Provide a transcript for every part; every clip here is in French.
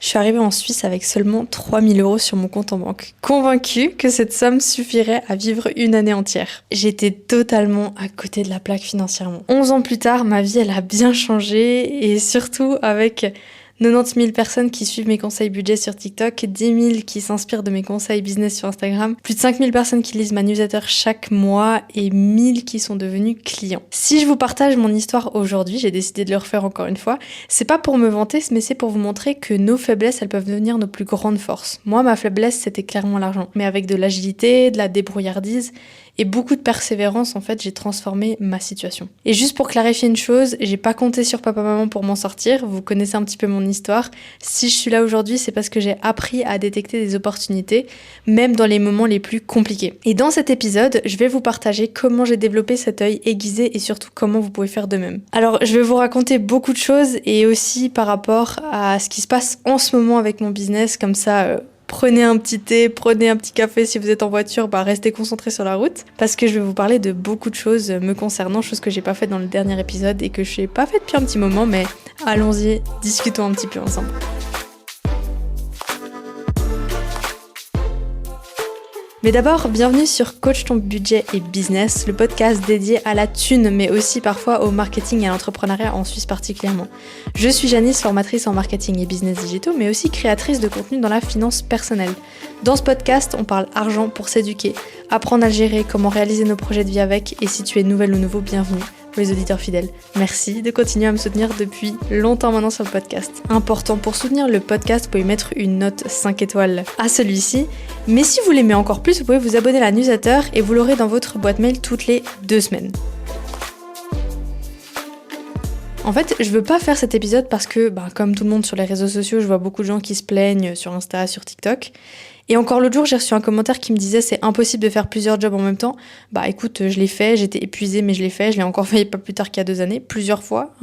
Je suis arrivée en Suisse avec seulement 3 000 € sur mon compte en banque, convaincue que cette somme suffirait à vivre une année entière. J'étais totalement à côté de la plaque financièrement. 11 ans plus tard, ma vie elle a bien changé et surtout avec 90 000 personnes qui suivent mes conseils budget sur TikTok, 10 000 qui s'inspirent de mes conseils business sur Instagram, plus de 5 000 personnes qui lisent ma newsletter chaque mois et 1 000 qui sont devenus clients. Si je vous partage mon histoire aujourd'hui, j'ai décidé de le refaire encore une fois, c'est pas pour me vanter, mais c'est pour vous montrer que nos faiblesses, elles peuvent devenir nos plus grandes forces. Moi, ma faiblesse, c'était clairement l'argent. Mais avec de l'agilité, de la débrouillardise et beaucoup de persévérance, en fait, j'ai transformé ma situation. Et juste pour clarifier une chose, j'ai pas compté sur papa-maman pour m'en sortir. Vous connaissez un petit peu mon histoire. Si je suis là aujourd'hui, c'est parce que j'ai appris à détecter des opportunités, même dans les moments les plus compliqués. Et dans cet épisode, je vais vous partager comment j'ai développé cet œil aiguisé et surtout comment vous pouvez faire de même. Alors, je vais vous raconter beaucoup de choses et aussi par rapport à ce qui se passe en ce moment avec mon business, comme ça... Prenez un petit thé, prenez un petit café si vous êtes en voiture, restez concentrés sur la route parce que je vais vous parler de beaucoup de choses me concernant, choses que j'ai pas fait dans le dernier épisode et que je n'ai pas fait depuis un petit moment, mais allons-y, discutons un petit peu ensemble. Mais d'abord, bienvenue sur Coach ton budget et business, le podcast dédié à la thune, mais aussi parfois au marketing et à l'entrepreneuriat en Suisse particulièrement. Je suis Janice, formatrice en marketing et business digitaux, mais aussi créatrice de contenu dans la finance personnelle. Dans ce podcast, on parle argent pour s'éduquer, apprendre à le gérer, comment réaliser nos projets de vie avec, et si tu es nouvelle ou nouveau, bienvenue. Les auditeurs fidèles, merci de continuer à me soutenir depuis longtemps maintenant sur le podcast. Important, pour soutenir le podcast, vous pouvez mettre une note 5 étoiles à celui-ci. Mais si vous l'aimez encore plus, vous pouvez vous abonner à la newsletter et vous l'aurez dans votre boîte mail toutes les 2 semaines. En fait, je veux pas faire cet épisode parce que, comme tout le monde sur les réseaux sociaux, je vois beaucoup de gens qui se plaignent sur Insta, sur TikTok. Et encore l'autre jour, j'ai reçu un commentaire qui me disait c'est impossible de faire plusieurs jobs en même temps. Écoute, je l'ai fait, j'étais épuisée mais je l'ai fait, je l'ai encore fait pas plus tard qu'il y a 2 années, plusieurs fois.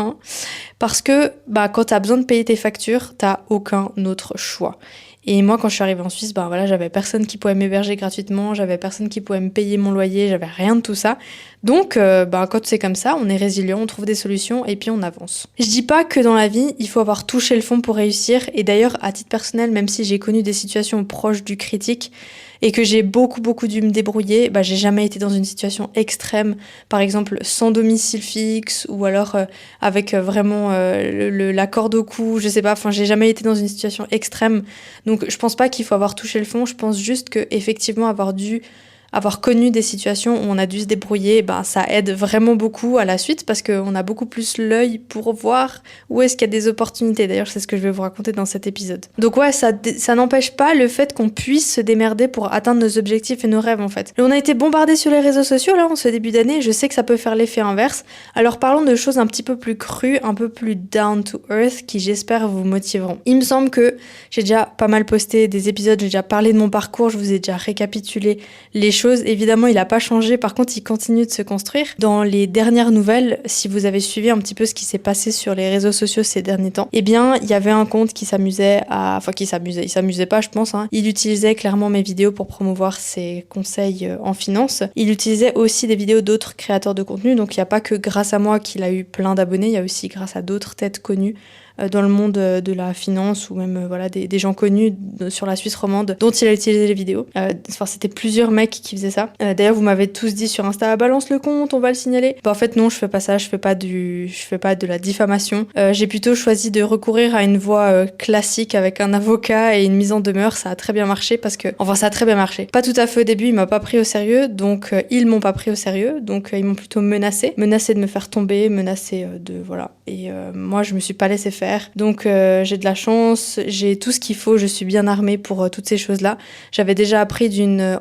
Parce que quand t'as besoin de payer tes factures, t'as aucun autre choix. Et moi, quand je suis arrivée en Suisse, j'avais personne qui pouvait m'héberger gratuitement, j'avais personne qui pouvait me payer mon loyer, j'avais rien de tout ça. Donc, quand c'est comme ça, on est résilient, on trouve des solutions et puis on avance. Je dis pas que dans la vie, il faut avoir touché le fond pour réussir. Et d'ailleurs, à titre personnel, même si j'ai connu des situations proches du critique et que j'ai beaucoup dû me débrouiller, j'ai jamais été dans une situation extrême, par exemple sans domicile fixe ou alors avec vraiment la corde au cou, je sais pas, j'ai jamais été dans une situation extrême. Donc je pense pas qu'il faut avoir touché le fond, je pense juste que effectivement avoir connu des situations où on a dû se débrouiller, ça aide vraiment beaucoup à la suite parce qu'on a beaucoup plus l'œil pour voir où est-ce qu'il y a des opportunités. D'ailleurs, c'est ce que je vais vous raconter dans cet épisode. Donc ouais, ça n'empêche pas le fait qu'on puisse se démerder pour atteindre nos objectifs et nos rêves en fait. Et on a été bombardés sur les réseaux sociaux là en ce début d'année, je sais que ça peut faire l'effet inverse. Alors parlons de choses un petit peu plus crues, un peu plus down to earth qui j'espère vous motiveront. Il me semble que j'ai déjà pas mal posté des épisodes, j'ai déjà parlé de mon parcours, je vous ai déjà récapitulé les choses. Évidemment, il n'a pas changé. Par contre, il continue de se construire. Dans les dernières nouvelles, si vous avez suivi un petit peu ce qui s'est passé sur les réseaux sociaux ces derniers temps, il y avait un compte qui s'amusait il s'amusait pas, je pense. Il utilisait clairement mes vidéos pour promouvoir ses conseils en finance. Il utilisait aussi des vidéos d'autres créateurs de contenu. Donc, il n'y a pas que grâce à moi qu'il a eu plein d'abonnés. Il y a aussi grâce à d'autres têtes connues dans le monde de la finance ou même des gens connus sur la Suisse romande dont il a utilisé les vidéos. C'était plusieurs mecs qui faisaient ça. D'ailleurs, vous m'avez tous dit sur Insta, balance le compte, on va le signaler. En fait, non, je fais pas ça, je fais pas de la diffamation. J'ai plutôt choisi de recourir à une voie classique avec un avocat et une mise en demeure. Ça a très bien marché ça a très bien marché. Pas tout à fait au début, ils m'ont pas pris au sérieux, donc ils m'ont pas pris au sérieux, donc ils m'ont plutôt menacé de me faire tomber, menacé Et moi, je me suis pas laissé faire. Donc j'ai de la chance, j'ai tout ce qu'il faut, je suis bien armée pour toutes ces choses-là. J'avais déjà appris d'une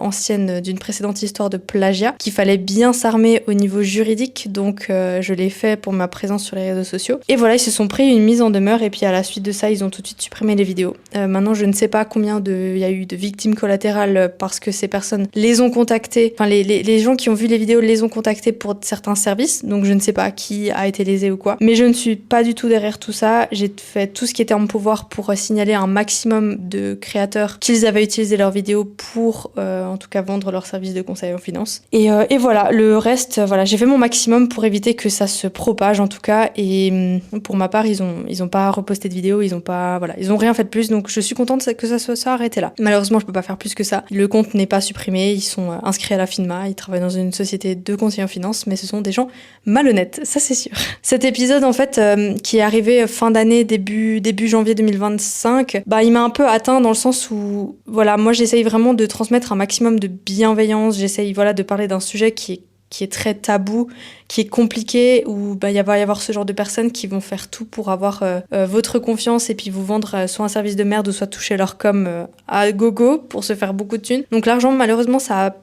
précédente histoire de plagiat qu'il fallait bien s'armer au niveau juridique, donc je l'ai fait pour ma présence sur les réseaux sociaux. Et voilà, ils se sont pris une mise en demeure et puis à la suite de ça, ils ont tout de suite supprimé les vidéos. Maintenant, je ne sais pas combien il y a eu de victimes collatérales parce que ces personnes les ont contactées, les gens qui ont vu les vidéos les ont contactées pour certains services, donc je ne sais pas qui a été lésé ou quoi. Mais je ne suis pas du tout derrière tout ça. j'ai fait tout ce qui était en mon pouvoir pour signaler un maximum de créateurs qu'ils avaient utilisé leurs vidéos pour, en tout cas, vendre leurs services de conseil en finance. Et voilà, le reste, voilà, j'ai fait mon maximum pour éviter que ça se propage, en tout cas. Et pour ma part, ils ont pas reposté de vidéos, ils ont rien fait de plus. Donc, je suis contente que ça soit arrêté là. Malheureusement, je peux pas faire plus que ça. Le compte n'est pas supprimé. Ils sont inscrits à la FINMA. Ils travaillent dans une société de conseil en finance, mais ce sont des gens malhonnêtes, ça c'est sûr. Cet épisode, en fait, qui est arrivé fin d'année, début janvier 2025, il m'a un peu atteint dans le sens où, voilà, moi j'essaye vraiment de transmettre un maximum de bienveillance. J'essaye, voilà, de parler d'un sujet qui est très tabou, qui est compliqué, où va y avoir ce genre de personnes qui vont faire tout pour avoir votre confiance et puis vous vendre soit un service de merde ou soit toucher leur com à gogo pour se faire beaucoup de thunes. Donc l'argent, malheureusement, ça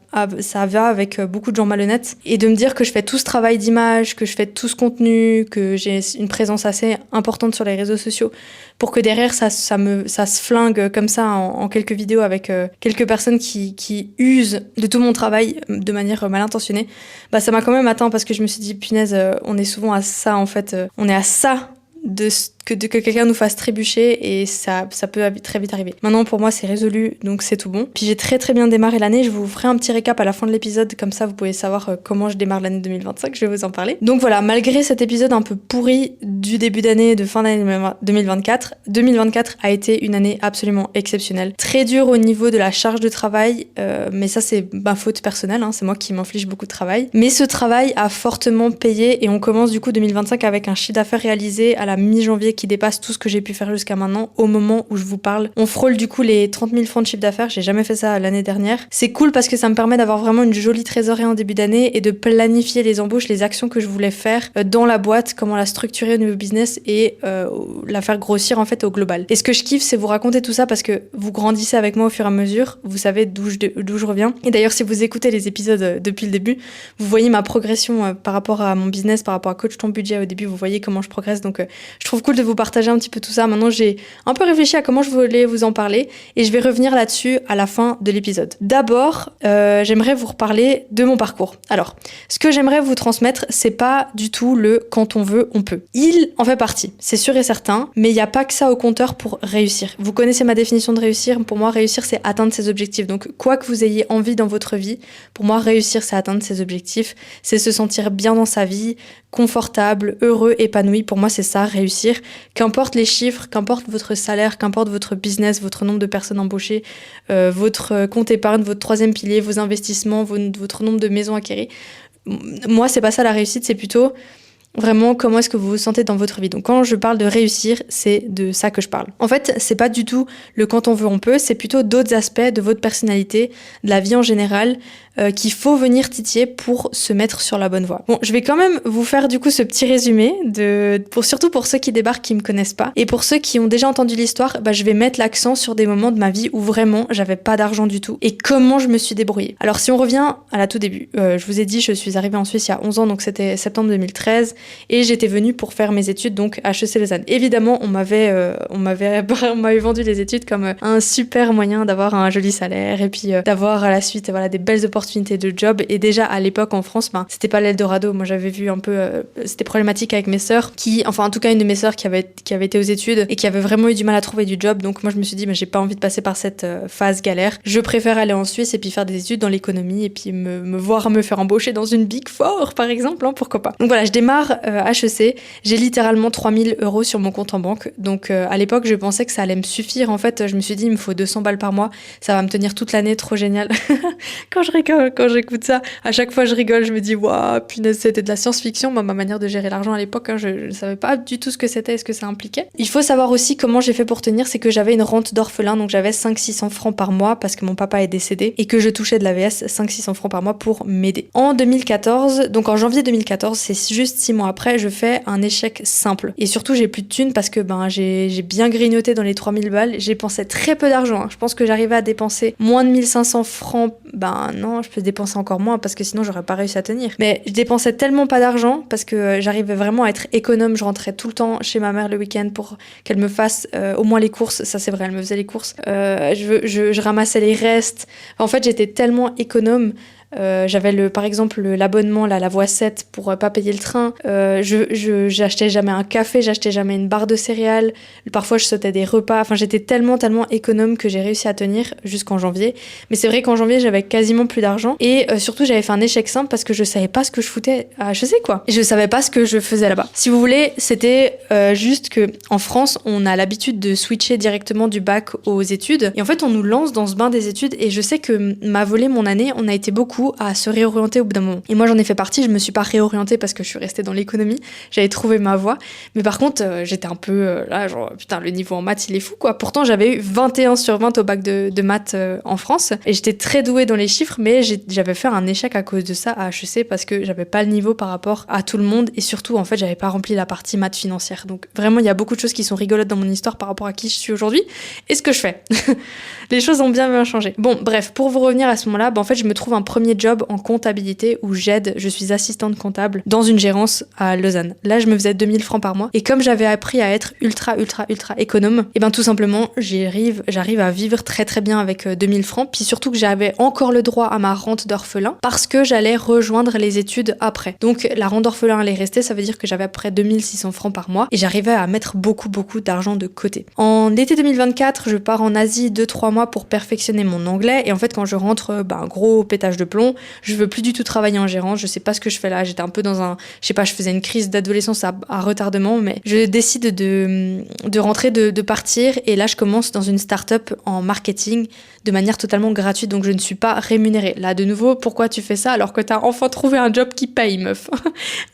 va avec beaucoup de gens malhonnêtes. Et de me dire que je fais tout ce travail d'image, que je fais tout ce contenu, que j'ai une présence assez importante sur les réseaux sociaux, pour que derrière ça se flingue comme ça en quelques vidéos avec quelques personnes qui usent de tout mon travail de manière mal intentionnée, ça m'a quand même atteint parce que je me suis dit, punaise, on est souvent à ça en fait, on est à ça que quelqu'un nous fasse trébucher, et ça peut très vite arriver. Maintenant, pour moi, c'est résolu, donc c'est tout bon. Puis j'ai très très bien démarré l'année. Je vous ferai un petit récap à la fin de l'épisode, comme ça vous pouvez savoir comment je démarre l'année 2025, je vais vous en parler. Donc voilà, malgré cet épisode un peu pourri du début d'année, de fin d'année 2024 a été une année absolument exceptionnelle. Très dure au niveau de la charge de travail, mais ça c'est ma faute personnelle, c'est moi qui m'inflige beaucoup de travail. Mais ce travail a fortement payé, et on commence du coup 2025 avec un chiffre d'affaires réalisé à la mi-janvier qui dépasse tout ce que j'ai pu faire jusqu'à maintenant. Au moment où je vous parle, on frôle du coup les 30 000 francs de chiffre d'affaires. J'ai jamais fait ça l'année dernière. C'est cool parce que ça me permet d'avoir vraiment une jolie trésorerie en début d'année et de planifier les embauches, les actions que je voulais faire dans la boîte, comment la structurer au niveau business et la faire grossir en fait au global. Et ce que je kiffe, c'est vous raconter tout ça parce que vous grandissez avec moi au fur et à mesure. Vous savez d'où je reviens. Et d'ailleurs, si vous écoutez les épisodes depuis le début, vous voyez ma progression par rapport à mon business, par rapport à Coach ton budget. Au début, vous voyez comment je progresse. Donc, je trouve cool de vous partager un petit peu tout ça. Maintenant, j'ai un peu réfléchi à comment je voulais vous en parler et je vais revenir là-dessus à la fin de l'épisode. D'abord, j'aimerais vous reparler de mon parcours. Alors, ce que j'aimerais vous transmettre, c'est pas du tout le quand on veut, on peut. Il en fait partie, c'est sûr et certain, mais il n'y a pas que ça au compteur pour réussir. Vous connaissez ma définition de réussir. Pour moi, réussir, c'est atteindre ses objectifs. Donc, quoi que vous ayez envie dans votre vie, pour moi, réussir, c'est atteindre ses objectifs, c'est se sentir bien dans sa vie, confortable, heureux, épanoui. Pour moi, c'est ça, réussir. Qu'importe les chiffres, qu'importe votre salaire, qu'importe votre business, votre nombre de personnes embauchées, votre compte épargne, votre troisième pilier, vos investissements, votre nombre de maisons acquéries. Moi, c'est pas ça la réussite, c'est plutôt vraiment comment est-ce que vous vous sentez dans votre vie. Donc quand je parle de réussir, c'est de ça que je parle. En fait, c'est pas du tout le quand on veut, on peut, c'est plutôt d'autres aspects de votre personnalité, de la vie en général, qu'il faut venir titiller pour se mettre sur la bonne voie. Bon, je vais quand même vous faire du coup ce petit résumé, surtout pour ceux qui débarquent, qui me connaissent pas. Et pour ceux qui ont déjà entendu l'histoire, je vais mettre l'accent sur des moments de ma vie où vraiment j'avais pas d'argent du tout et comment je me suis débrouillée. Alors si on revient à la tout début, je vous ai dit, je suis arrivée en Suisse il y a 11 ans, donc c'était septembre 2013, et j'étais venue pour faire mes études, donc à HEC Lausanne. Évidemment, on m'avait vendu les études comme un super moyen d'avoir un joli salaire et puis d'avoir à la suite des belles opportunités de job. Et déjà à l'époque en France, c'était pas l'Eldorado. Moi j'avais vu un peu c'était problématique avec mes sœurs en tout cas une de mes sœurs qui avait été aux études et qui avait vraiment eu du mal à trouver du job. Donc moi je me suis dit j'ai pas envie de passer par cette phase galère. Je préfère aller en Suisse et puis faire des études dans l'économie et puis me faire embaucher dans une Big Four par exemple, pourquoi pas. Donc voilà, je démarre HEC, j'ai littéralement 3 000 € sur mon compte en banque. Donc à l'époque je pensais que ça allait me suffire. En fait je me suis dit il me faut 200 balles par mois, ça va me tenir toute l'année, trop génial. Quand j'écoute ça, à chaque fois je rigole, je me dis waouh, punaise, c'était de la science-fiction. Ma manière de gérer l'argent à l'époque, je ne savais pas du tout ce que c'était et ce que ça impliquait. Il faut savoir aussi comment j'ai fait pour tenir, c'est que j'avais une rente d'orphelin, donc j'avais 500-600 francs par mois parce que mon papa est décédé et que je touchais de l'AVS, 500-600 francs par mois pour m'aider. En 2014, donc en janvier 2014, c'est juste 6 mois après, je fais un échec simple. Et surtout, j'ai plus de thunes parce que j'ai bien grignoté dans les 3000 balles. J'ai dépensé très peu d'argent. Je pense que j'arrivais à dépenser moins de 1500 francs. Non, je peux dépenser encore moins parce que sinon j'aurais pas réussi à tenir. Mais je dépensais tellement pas d'argent parce que j'arrivais vraiment à être économe. Je rentrais tout le temps chez ma mère le week-end pour qu'elle me fasse au moins les courses. Ça c'est vrai, elle me faisait les courses. Je ramassais les restes. En fait, j'étais tellement économe J'avais par exemple l'abonnement là, la voie 7 pour pas payer le train. J'achetais jamais un café, j'achetais jamais une barre de céréales. Parfois je sautais des repas. Enfin j'étais tellement économe que j'ai réussi à tenir jusqu'en janvier. Mais c'est vrai qu'en janvier j'avais quasiment plus d'argent et surtout j'avais fait un échec simple parce que je savais pas ce que je foutais à HEC quoi. Et je savais pas ce que je faisais là-bas. Si vous voulez, c'était juste que en France on a l'habitude de switcher directement du bac aux études et en fait on nous lance dans ce bain des études et je sais que m'a volé mon année, on a été beaucoup à se réorienter au bout d'un moment. Et moi j'en ai fait partie, je me suis pas réorientée parce que je suis restée dans l'économie, j'avais trouvé ma voie. Mais par contre j'étais un peu là genre putain le niveau en maths il est fou quoi. Pourtant j'avais eu 21 sur 20 au bac de maths en France et j'étais très douée dans les chiffres mais j'avais fait un échec à cause de ça à HEC parce que j'avais pas le niveau par rapport à tout le monde et surtout en fait j'avais pas rempli la partie maths financière. Donc vraiment il y a beaucoup de choses qui sont rigolotes dans mon histoire par rapport à qui je suis aujourd'hui et ce que je fais. Les choses ont bien changé. Bon bref, pour vous revenir à ce moment-là, en fait je me trouve un premier job en comptabilité où je suis assistante comptable dans une gérance à Lausanne. Là je me faisais 2000 francs par mois et comme j'avais appris à être ultra économe, et ben tout simplement j'arrive à vivre très très bien avec 2000 francs, puis surtout que j'avais encore le droit à ma rente d'orphelin parce que j'allais rejoindre les études après. Donc la rente d'orphelin elle est restée, ça veut dire que j'avais à peu près 2600 francs par mois et j'arrivais à mettre beaucoup d'argent de côté. En été 2024, je pars en Asie 2-3 mois pour perfectionner mon anglais et en fait quand je rentre, gros pétage de plomb, je veux plus du tout travailler en gérance, je sais pas ce que je fais là, j'étais un peu dans je faisais une crise d'adolescence à retardement, mais je décide de rentrer, de partir et là je commence dans une start-up en marketing de manière totalement gratuite, donc je ne suis pas rémunérée. Là de nouveau, pourquoi tu fais ça alors que t'as enfin trouvé un job qui paye, meuf?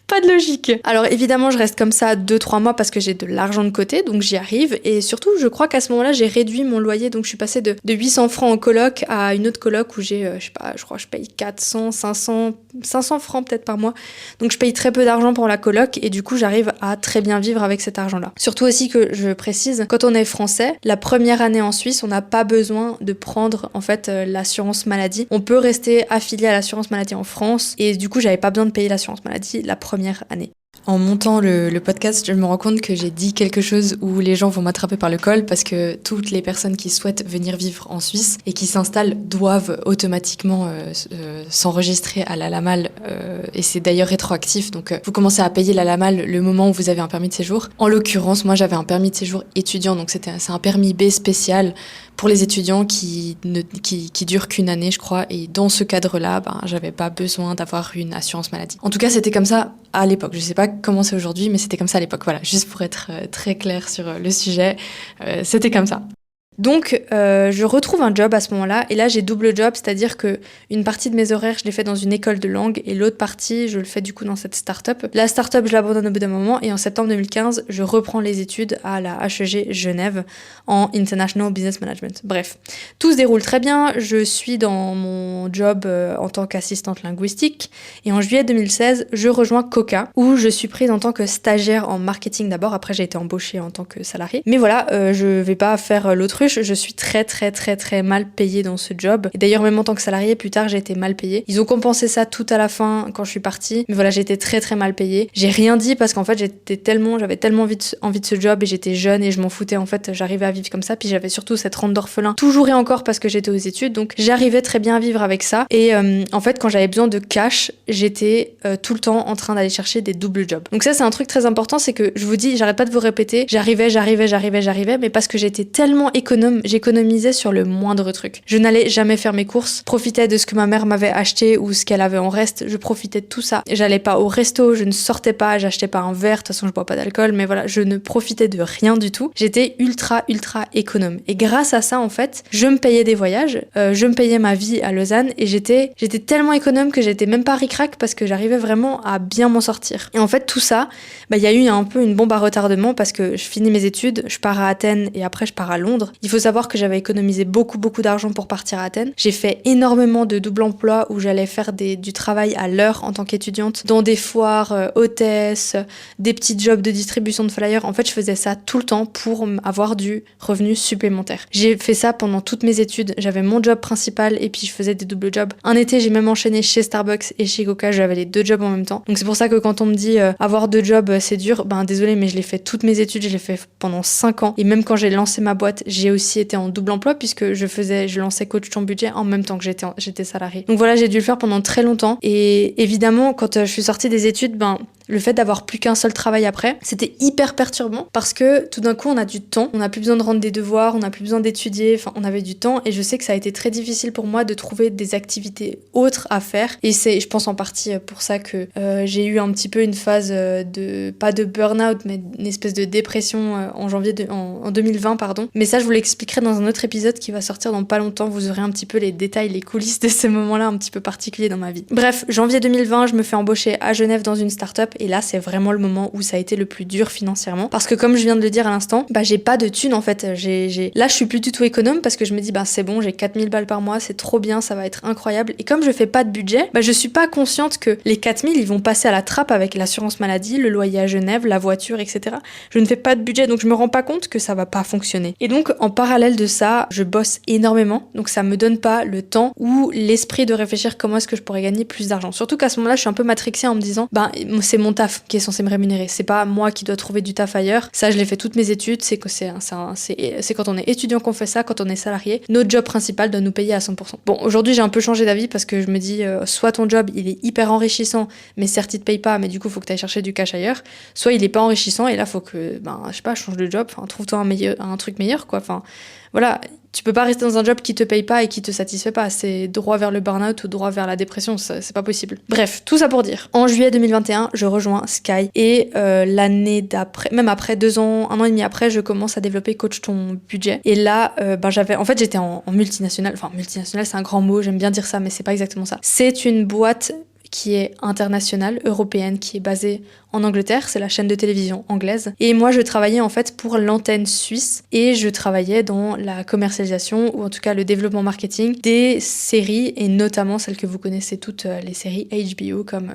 Pas de logique. Alors évidemment je reste comme ça 2-3 mois parce que j'ai de l'argent de côté, donc j'y arrive et surtout je crois qu'à ce moment-là j'ai réduit mon loyer, donc je suis passée de 800 francs en coloc à une autre coloc où j'ai, je crois que je paye 400, 500 francs peut-être par mois, donc je paye très peu d'argent pour la coloc et du coup j'arrive à très bien vivre avec cet argent-là. Surtout aussi que je précise, quand on est français, la première année en Suisse on n'a pas besoin de prendre en fait l'assurance maladie, on peut rester affilié à l'assurance maladie en France et du coup j'avais pas besoin de payer l'assurance maladie la première année. En montant le podcast, je me rends compte que j'ai dit quelque chose où les gens vont m'attraper par le col parce que toutes les personnes qui souhaitent venir vivre en Suisse et qui s'installent doivent automatiquement s'enregistrer à la LAMAL et c'est d'ailleurs rétroactif, donc vous commencez à payer la LAMAL le moment où vous avez un permis de séjour. En l'occurrence, moi j'avais un permis de séjour étudiant, donc c'est un permis B spécial pour les étudiants qui durent qu'une année, je crois, et dans ce cadre-là, j'avais pas besoin d'avoir une assurance maladie. En tout cas, c'était comme ça à l'époque. Je sais pas comment c'est aujourd'hui, mais c'était comme ça à l'époque. Voilà, juste pour être très clair sur le sujet, c'était comme ça. Donc je retrouve un job à ce moment-là et là j'ai double job, c'est-à-dire que une partie de mes horaires je les fais dans une école de langue et l'autre partie je le fais du coup dans cette start-up. La start-up je l'abandonne au bout d'un moment et en septembre 2015 je reprends les études à la HEG Genève en International Business Management. Bref, tout se déroule très bien, je suis dans mon job en tant qu'assistante linguistique et en juillet 2016 je rejoins Coca où je suis prise en tant que stagiaire en marketing d'abord, après j'ai été embauchée en tant que salariée. Mais voilà, je vais pas faire l'autruche, je suis très mal payée dans ce job. Et d'ailleurs même en tant que salariée, plus tard j'ai été mal payée. Ils ont compensé ça tout à la fin quand je suis partie. Mais voilà, j'ai été très mal payée. J'ai rien dit parce qu'en fait j'avais tellement envie de ce job et j'étais jeune et je m'en foutais en fait. J'arrivais à vivre comme ça. Puis j'avais surtout cette rente d'orphelin toujours et encore parce que j'étais aux études. Donc j'arrivais très bien à vivre avec ça. Et en fait quand j'avais besoin de cash, j'étais tout le temps en train d'aller chercher des doubles jobs. Donc ça c'est un truc très important, c'est que je vous dis, j'arrête pas de vous répéter, j'arrivais, mais parce que j'étais tellement économe, j'économisais sur le moindre truc. Je n'allais jamais faire mes courses, profitais de ce que ma mère m'avait acheté ou ce qu'elle avait en reste, je profitais de tout ça. J'allais pas au resto, je ne sortais pas, j'achetais pas un verre, de toute façon je bois pas d'alcool, mais voilà, je ne profitais de rien du tout. J'étais ultra économe. Et grâce à ça, en fait, je me payais des voyages, je me payais ma vie à Lausanne et j'étais tellement économe que j'étais même pas ric-rac parce que j'arrivais vraiment à bien m'en sortir. Et en fait, tout ça, y a eu un peu une bombe à retardement parce que je finis mes études, je pars à Athènes et après je pars à Londres. Il faut savoir que j'avais économisé beaucoup d'argent pour partir à Athènes. J'ai fait énormément de double emploi où j'allais faire du travail à l'heure en tant qu'étudiante, dans des foires, hôtesse, des petits jobs de distribution de flyers. En fait, je faisais ça tout le temps pour avoir du revenu supplémentaire. J'ai fait ça pendant toutes mes études. J'avais mon job principal et puis je faisais des doubles jobs. Un été, j'ai même enchaîné chez Starbucks et chez Coca. J'avais les deux jobs en même temps. Donc c'est pour ça que quand on me dit avoir deux jobs, c'est dur, désolé, mais je l'ai fait toutes mes études, je l'ai fait pendant 5 ans. Et même quand j'ai lancé ma boîte, j'ai aussi été en double emploi puisque je lançais coach ton budget en même temps que j'étais salariée. Donc voilà, j'ai dû le faire pendant très longtemps. Et évidemment, quand je suis sortie des études, le fait d'avoir plus qu'un seul travail après, c'était hyper perturbant parce que tout d'un coup, on a du temps, on n'a plus besoin de rendre des devoirs, on n'a plus besoin d'étudier, enfin, on avait du temps et je sais que ça a été très difficile pour moi de trouver des activités autres à faire et c'est, je pense en partie pour ça que j'ai eu un petit peu une phase pas de burn-out, mais une espèce de dépression en 2020, pardon. Mais ça, je vous l'expliquerai dans un autre épisode qui va sortir dans pas longtemps, vous aurez un petit peu les détails, les coulisses de ce moment-là un petit peu particulier dans ma vie. Bref, janvier 2020, je me fais embaucher à Genève dans une start-up. Et là, c'est vraiment le moment où ça a été le plus dur financièrement. Parce que comme je viens de le dire à l'instant, j'ai pas de thunes en fait. Là, je suis plus du tout économe parce que je me dis, c'est bon, j'ai 4000 balles par mois, c'est trop bien, ça va être incroyable. Et comme je fais pas de budget, je suis pas consciente que les 4000, ils vont passer à la trappe avec l'assurance maladie, le loyer à Genève, la voiture, etc. Je ne fais pas de budget, donc je me rends pas compte que ça va pas fonctionner. Et donc, en parallèle de ça, je bosse énormément. Donc ça me donne pas le temps ou l'esprit de réfléchir comment est-ce que je pourrais gagner plus d'argent. Surtout qu'à ce moment-là, je suis un peu matrixée en me disant, c'est mon taf qui est censé me rémunérer. C'est pas moi qui dois trouver du taf ailleurs. Ça, je l'ai fait toutes mes études. C'est quand on est étudiant qu'on fait ça, quand on est salarié. Notre job principal doit nous payer à 100%. Bon, aujourd'hui, j'ai un peu changé d'avis parce que je me dis, soit ton job, il est hyper enrichissant, mais certes, il te paye pas, mais du coup, faut que t'ailles chercher du cash ailleurs. Soit il est pas enrichissant et là, faut que, je sais pas, change de job. Enfin, trouve-toi un truc meilleur, quoi. Enfin, voilà. Tu peux pas rester dans un job qui te paye pas et qui te satisfait pas. C'est droit vers le burn-out ou droit vers la dépression. C'est pas possible. Bref, tout ça pour dire. En juillet 2021, je rejoins Sky et l'année d'après, même après 2 ans, 1 an et demi après, je commence à développer Coach ton budget. Et là, j'étais en multinationale. Enfin, multinationale, c'est un grand mot. J'aime bien dire ça, mais c'est pas exactement ça. C'est une boîte qui est internationale, européenne, qui est basée en Angleterre, c'est la chaîne de télévision anglaise. Et moi, je travaillais en fait pour l'antenne suisse et je travaillais dans la commercialisation ou en tout cas le développement marketing des séries et notamment celles que vous connaissez toutes, les séries HBO comme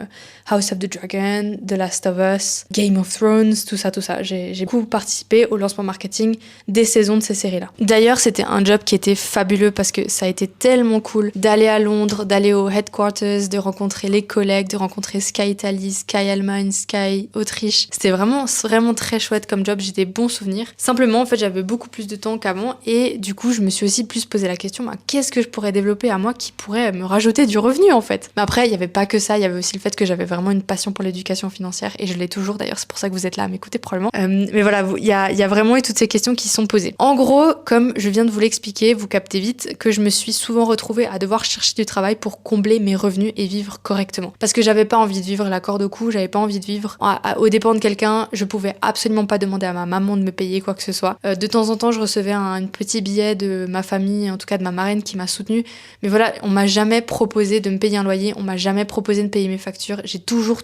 House of the Dragon, The Last of Us, Game of Thrones, tout ça. J'ai beaucoup participé au lancement marketing des saisons de ces séries-là. D'ailleurs, c'était un job qui était fabuleux parce que ça a été tellement cool d'aller à Londres, d'aller au headquarters, de rencontrer les collègues, de rencontrer Sky Italie, Sky Allemagne, Sky Autriche. C'était vraiment très chouette comme job, j'ai des bons souvenirs. Simplement, en fait, j'avais beaucoup plus de temps qu'avant et du coup, je me suis aussi plus posé la question, qu'est-ce que je pourrais développer à moi qui pourrait me rajouter du revenu en fait. Mais après, il y avait pas que ça, il y avait aussi le fait que j'avais vraiment une passion pour l'éducation financière et je l'ai toujours d'ailleurs, c'est pour ça que vous êtes là à m'écouter probablement. Mais voilà, il y a vraiment eu toutes ces questions qui sont posées. En gros, comme je viens de vous l'expliquer, vous captez vite que je me suis souvent retrouvée à devoir chercher du travail pour combler mes revenus et vivre correctement. Parce que j'avais pas envie de vivre la corde au cou, j'avais pas envie de vivre aux dépens de quelqu'un, je pouvais absolument pas demander à ma maman de me payer quoi que ce soit. De temps en temps, je recevais un petit billet de ma famille, en tout cas de ma marraine qui m'a soutenue. Mais voilà, on m'a jamais proposé de me payer un loyer, on m'a jamais proposé de payer mes factures. J'ai toujours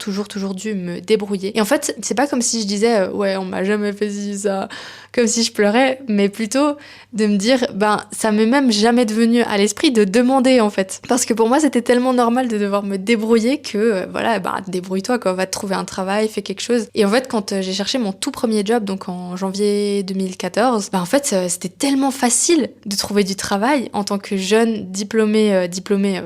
dû me débrouiller. Et en fait, c'est pas comme si je disais ouais, on m'a jamais fait ça, comme si je pleurais, mais plutôt de me dire ça m'est même jamais devenu à l'esprit de demander en fait. Parce que pour moi, c'était tellement normal de devoir me débrouiller que débrouille-toi quoi, va te trouver un travail, fais quelque chose. Et en fait, quand j'ai cherché mon tout premier job, donc en janvier 2014, en fait, c'était tellement facile de trouver du travail en tant que jeune diplômée,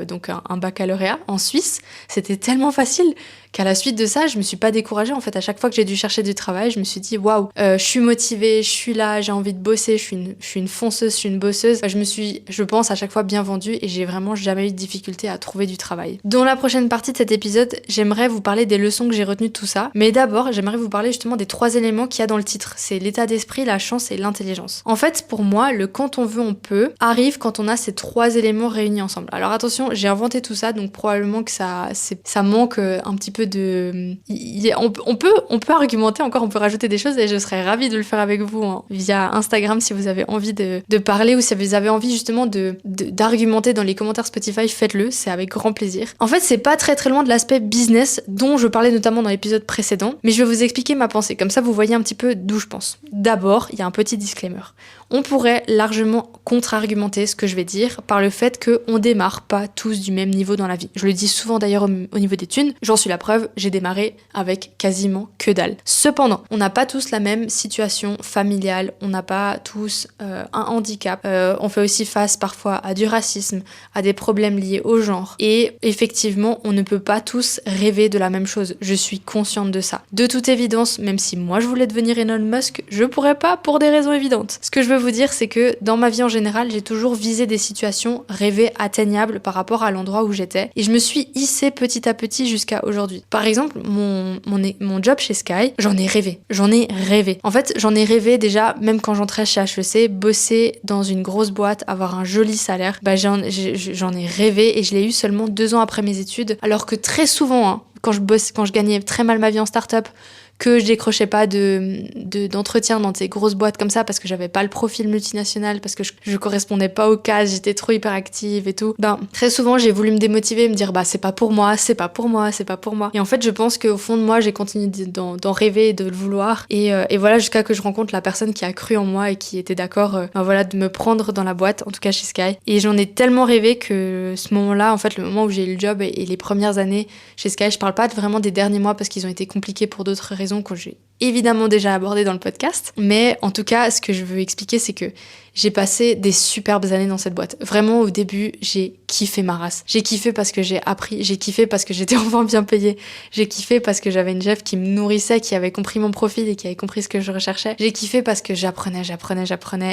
donc un baccalauréat en Suisse. C'était tellement facile qu'à la suite de ça, je me suis pas découragée. En fait, à chaque fois que j'ai dû chercher du travail, je me suis dit waouh, je suis motivée, je suis là, j'ai envie de bosser, je suis une fonceuse, je suis une bosseuse. Je pense, à chaque fois bien vendue et j'ai vraiment jamais eu de difficulté à trouver du travail. Dans la prochaine partie de cet épisode, j'aimerais vous parler des leçons que j'ai retenues de tout ça. Mais d'abord, j'aimerais vous parler justement des 3 éléments qu'il y a dans le titre. C'est l'état d'esprit, la chance et l'intelligence. En fait, pour moi, le quand on veut, on peut arrive quand on a ces 3 éléments réunis ensemble. Alors attention, j'ai inventé tout ça, donc probablement que ça manque un petit peu de... On peut argumenter encore, on peut rajouter des choses et je serais ravie de le faire avec vous via Instagram si vous avez envie de parler ou si vous avez envie justement d'argumenter dans les commentaires Spotify, faites-le, c'est avec grand plaisir. En fait, c'est pas très loin de l'aspect business dont je parlais notamment dans l'épisode précédent, mais je vais vous expliquer ma pensée, comme ça vous voyez un petit peu d'où je pense. D'abord, il y a un petit disclaimer. On pourrait largement contre-argumenter ce que je vais dire par le fait qu'on démarre pas tous du même niveau dans la vie. Je le dis souvent d'ailleurs au niveau des thunes, j'en suis la preuve, j'ai démarré avec quasiment que dalle. Cependant, on n'a pas tous la même situation familiale, on n'a pas tous un handicap, on fait aussi face parfois à du racisme, à des problèmes liés au genre, et effectivement, on ne peut pas tous rêver de la même chose. Je suis consciente de ça. De toute évidence, même si moi je voulais devenir Elon Musk, je pourrais pas pour des raisons évidentes. Ce que je veux vous dire, c'est que dans ma vie en général, j'ai toujours visé des situations rêvées atteignables par rapport à l'endroit où j'étais. Et je me suis hissée petit à petit jusqu'à aujourd'hui. Par exemple, mon job chez Sky, j'en ai rêvé. En fait, j'en ai rêvé déjà, même quand j'entrais chez HEC, bosser dans une grosse boîte, avoir un joli salaire. J'en ai rêvé et je l'ai eu seulement 2 ans après mes études. Alors que très souvent, hein, quand je gagnais très mal ma vie en start-up, que je décrochais pas d'entretien dans ces grosses boîtes comme ça parce que j'avais pas le profil multinational, parce que je correspondais pas aux cases, j'étais trop hyperactive et tout. Très souvent, j'ai voulu me démotiver, me dire c'est pas pour moi. Et en fait, je pense qu'au fond de moi, j'ai continué d'en rêver et de le vouloir. Et voilà, jusqu'à que je rencontre la personne qui a cru en moi et qui était d'accord de me prendre dans la boîte, en tout cas chez Sky. Et j'en ai tellement rêvé que ce moment-là, en fait, le moment où j'ai eu le job et les premières années chez Sky, je parle pas vraiment des derniers mois parce qu'ils ont été compliqués pour d'autres raisons que j'ai évidemment déjà abordé dans le podcast, mais en tout cas, ce que je veux expliquer, c'est que j'ai passé des superbes années dans cette boîte. Vraiment, au début, j'ai kiffé ma race. J'ai kiffé parce que j'ai appris, j'ai kiffé parce que j'étais enfin bien payée, j'ai kiffé parce que j'avais une chef qui me nourrissait, qui avait compris mon profil et qui avait compris ce que je recherchais. J'ai kiffé parce que j'apprenais,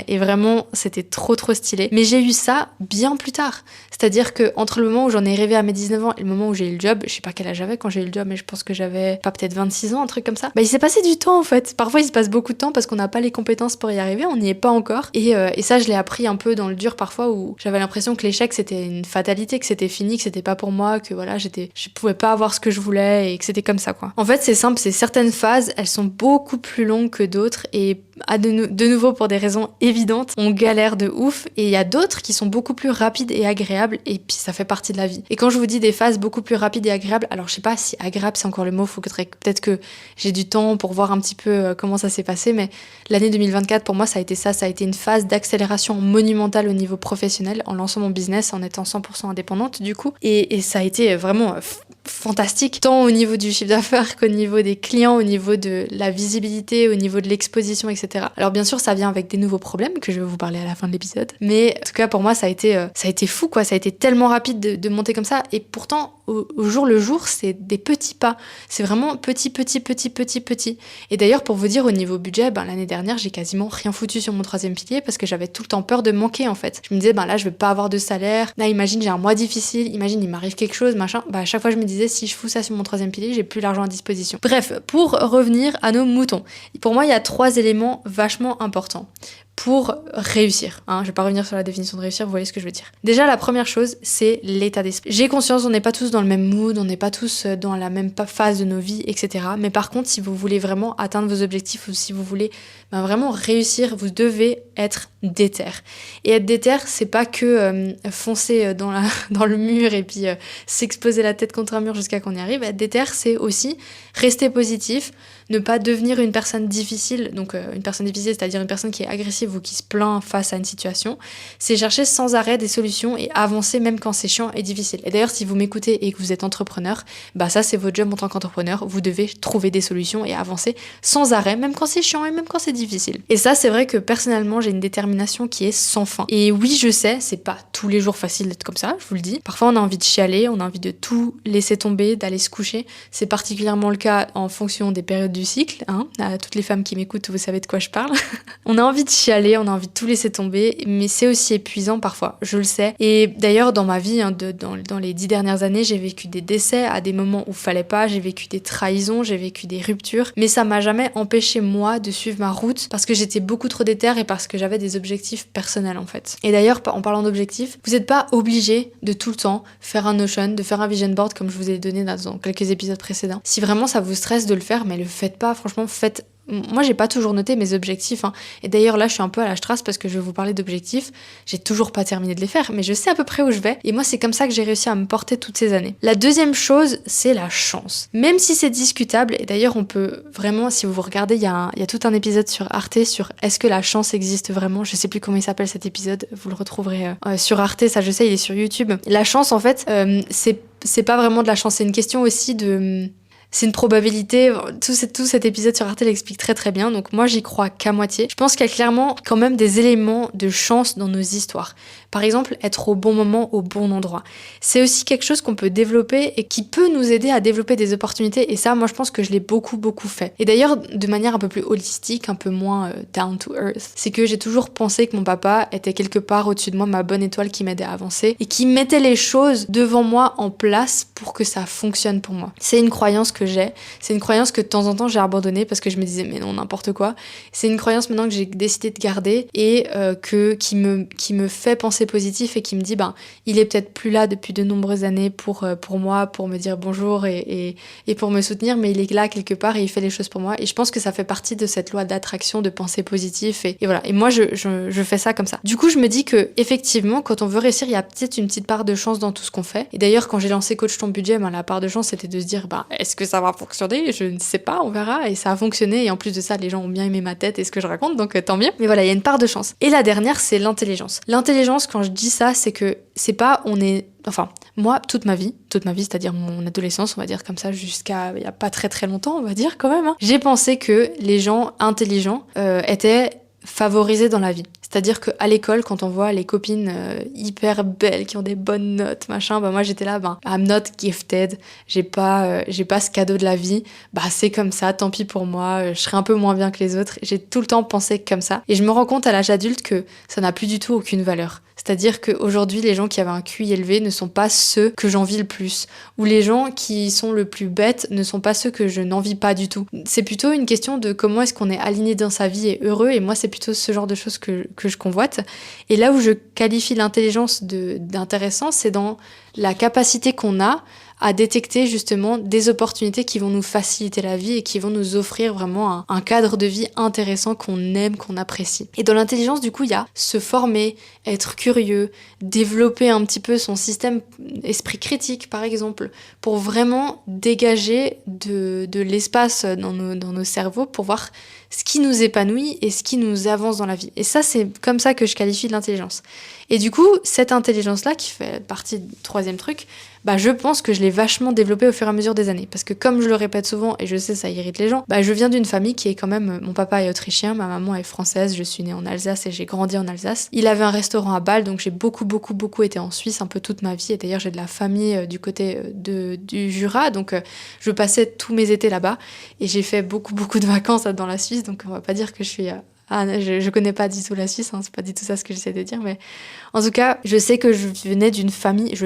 et vraiment, c'était trop stylé. Mais j'ai eu ça bien plus tard. C'est-à-dire que entre le moment où j'en ai rêvé à mes 19 ans et le moment où j'ai eu le job, je sais pas quel âge j'avais quand j'ai eu le job, mais je pense que j'avais pas peut-être 26 ans, un truc comme ça. Il s'est passé du temps en fait. Parfois il se passe beaucoup de temps parce qu'on n'a pas les compétences pour y arriver, on n'y est pas encore. Et ça je l'ai appris un peu dans le dur parfois, où j'avais l'impression que l'échec c'était une fatalité, que c'était fini, que c'était pas pour moi, que voilà, je pouvais pas avoir ce que je voulais et que c'était comme ça quoi. En fait c'est simple, c'est certaines phases, elles sont beaucoup plus longues que d'autres et de nouveau pour des raisons évidentes, on galère de ouf, et il y a d'autres qui sont beaucoup plus rapides et agréables, et puis ça fait partie de la vie. Et quand je vous dis des phases beaucoup plus rapides et agréables, alors je sais pas si agréable c'est encore le mot, peut-être que j'ai du temps pour voir un petit peu comment ça s'est passé, mais l'année 2024 pour moi ça a été une phase d'accélération monumentale au niveau professionnel, en lançant mon business, en étant 100% indépendante du coup, et ça a été vraiment fantastique, tant au niveau du chiffre d'affaires qu'au niveau des clients, au niveau de la visibilité, au niveau de l'exposition, etc. Alors bien sûr, ça vient avec des nouveaux problèmes que je vais vous parler à la fin de l'épisode, mais en tout cas pour moi ça a été fou quoi, ça a été tellement rapide de monter comme ça, et pourtant au jour le jour c'est des petits pas, c'est vraiment petit. Et d'ailleurs pour vous dire au niveau budget, l'année dernière j'ai quasiment rien foutu sur mon 3e pilier parce que j'avais tout le temps peur de manquer en fait. Je me disais là je vais pas avoir de salaire, là imagine j'ai un mois difficile, imagine il m'arrive quelque chose machin, à chaque fois je me disais si je fous ça sur mon 3e pilier, j'ai plus l'argent à disposition. Bref, pour revenir à nos moutons, pour moi il y a 3 éléments vachement importants pour réussir. Je vais pas revenir sur la définition de réussir, vous voyez ce que je veux dire. Déjà, la première chose, c'est l'état d'esprit. J'ai conscience, on n'est pas tous dans le même mood, on n'est pas tous dans la même phase de nos vies, etc. Mais par contre, si vous voulez vraiment atteindre vos objectifs, ou si vous voulez vraiment réussir, vous devez être déter. Et être déter, c'est pas que foncer dans le mur et puis s'exposer la tête contre un mur jusqu'à qu'on y arrive. Être déter, c'est aussi rester positif, ne pas devenir une personne difficile. Donc une personne difficile, c'est-à-dire une personne qui est agressive ou qui se plaint face à une situation. C'est chercher sans arrêt des solutions et avancer même quand c'est chiant et difficile. Et d'ailleurs, si vous m'écoutez et que vous êtes entrepreneur, ça c'est votre job en tant qu'entrepreneur. Vous devez trouver des solutions et avancer sans arrêt, même quand c'est chiant et même quand c'est difficile. Et ça, c'est vrai que personnellement, j'ai une détermination qui est sans fin. Et oui, je sais, c'est pas tous les jours facile d'être comme ça, je vous le dis. Parfois, on a envie de chialer, on a envie de tout laisser tomber, d'aller se coucher. C'est particulièrement le cas en fonction des périodes du cycle. À toutes les femmes qui m'écoutent, vous savez de quoi je parle. On a envie de chialer, on a envie de tout laisser tomber, mais c'est aussi épuisant parfois, je le sais. Et d'ailleurs, dans ma vie, dans les 10 dernières années, j'ai vécu des décès à des moments où fallait pas, j'ai vécu des trahisons, j'ai vécu des ruptures, mais ça m'a jamais empêché moi de suivre ma route parce que j'étais beaucoup trop déter et parce que j'avais des objectifs personnels en fait. Et d'ailleurs, en parlant d'objectifs, vous n'êtes pas obligé de tout le temps faire un Notion, de faire un vision board comme je vous ai donné dans quelques épisodes précédents. Si vraiment ça vous stresse de le faire, mais le faites pas, franchement, faites. Moi, j'ai pas toujours noté mes objectifs, Et d'ailleurs, là, je suis un peu à la strasse parce que je vais vous parler d'objectifs. J'ai toujours pas terminé de les faire, mais je sais à peu près où je vais. Et moi, c'est comme ça que j'ai réussi à me porter toutes ces années. La deuxième chose, c'est la chance. Même si c'est discutable, et d'ailleurs, on peut vraiment, si vous vous regardez, il y a tout un épisode sur Arte sur est-ce que la chance existe vraiment. Je sais plus comment il s'appelle cet épisode. Vous le retrouverez sur Arte, ça je sais, il est sur YouTube. La chance, en fait, c'est pas vraiment de la chance. C'est une question aussi de... c'est une probabilité. Tout cet épisode sur Arte l'explique très très bien, donc moi j'y crois qu'à moitié. Je pense qu'il y a clairement quand même des éléments de chance dans nos histoires. Par exemple, être au bon moment, au bon endroit. C'est aussi quelque chose qu'on peut développer et qui peut nous aider à développer des opportunités, et ça, moi je pense que je l'ai beaucoup fait. Et d'ailleurs, de manière un peu plus holistique, un peu moins down to earth, c'est que j'ai toujours pensé que mon papa était quelque part au-dessus de moi, ma bonne étoile qui m'aidait à avancer, et qui mettait les choses devant moi en place pour que ça fonctionne pour moi. C'est une croyance que j'ai, c'est une croyance que de temps en temps j'ai abandonnée parce que je me disais mais non, n'importe quoi. C'est une croyance maintenant que j'ai décidé de garder et qui me fait penser positif et qui me dit il est peut-être plus là depuis de nombreuses années pour moi, pour me dire bonjour et pour me soutenir, mais il est là quelque part et il fait les choses pour moi, et je pense que ça fait partie de cette loi d'attraction, de penser positif, et voilà, et moi je fais ça comme ça. Du coup je me dis que effectivement quand on veut réussir, il y a peut-être une petite part de chance dans tout ce qu'on fait, et d'ailleurs quand j'ai lancé Coach ton budget, la part de chance c'était de se dire est-ce que ça va fonctionner, je ne sais pas, on verra, et ça a fonctionné, et en plus de ça les gens ont bien aimé ma tête et ce que je raconte, donc tant mieux, mais voilà, il y a une part de chance. Et la dernière, c'est l'intelligence. L'intelligence, quand je dis ça, c'est que c'est pas moi, toute ma vie, c'est-à-dire mon adolescence, on va dire comme ça, jusqu'à il y a pas très très longtemps, on va dire quand même, j'ai pensé que les gens intelligents étaient favorisés dans la vie. C'est-à-dire qu'à l'école, quand on voit les copines hyper belles, qui ont des bonnes notes, machin, moi j'étais là, I'm not gifted, j'ai pas ce cadeau de la vie, c'est comme ça, tant pis pour moi, je serai un peu moins bien que les autres. J'ai tout le temps pensé comme ça. Et je me rends compte à l'âge adulte que ça n'a plus du tout aucune valeur. C'est-à-dire qu'aujourd'hui, les gens qui avaient un QI élevé ne sont pas ceux que j'envie le plus. Ou les gens qui sont le plus bêtes ne sont pas ceux que je n'envie pas du tout. C'est plutôt une question de comment est-ce qu'on est aligné dans sa vie et heureux, et moi c'est plutôt ce genre de choses que je convoite. Et là où je qualifie l'intelligence d'intéressant, c'est dans la capacité qu'on a à détecter justement des opportunités qui vont nous faciliter la vie et qui vont nous offrir vraiment un cadre de vie intéressant qu'on aime, qu'on apprécie. Et dans l'intelligence, du coup, il y a se former, être curieux, développer un petit peu son système esprit critique, par exemple, pour vraiment dégager de l'espace dans nos cerveaux pour voir ce qui nous épanouit et ce qui nous avance dans la vie. Et ça, c'est comme ça que je qualifie l'intelligence. Et du coup, cette intelligence-là, qui fait partie du troisième truc, je pense que je l'ai vachement développée au fur et à mesure des années. Parce que comme je le répète souvent, et je sais ça irrite les gens, je viens d'une famille qui est quand même... Mon papa est autrichien, ma maman est française, je suis née en Alsace et j'ai grandi en Alsace. Il avait un restaurant à Bâle, donc j'ai beaucoup été en Suisse un peu toute ma vie. Et d'ailleurs, j'ai de la famille du côté du Jura, donc je passais tous mes étés là-bas. Et j'ai fait beaucoup de vacances dans la Suisse, donc on va pas dire que je suis... je connais pas du tout la Suisse, c'est pas du tout ça ce que j'essaie de dire, mais en tout cas, je sais que je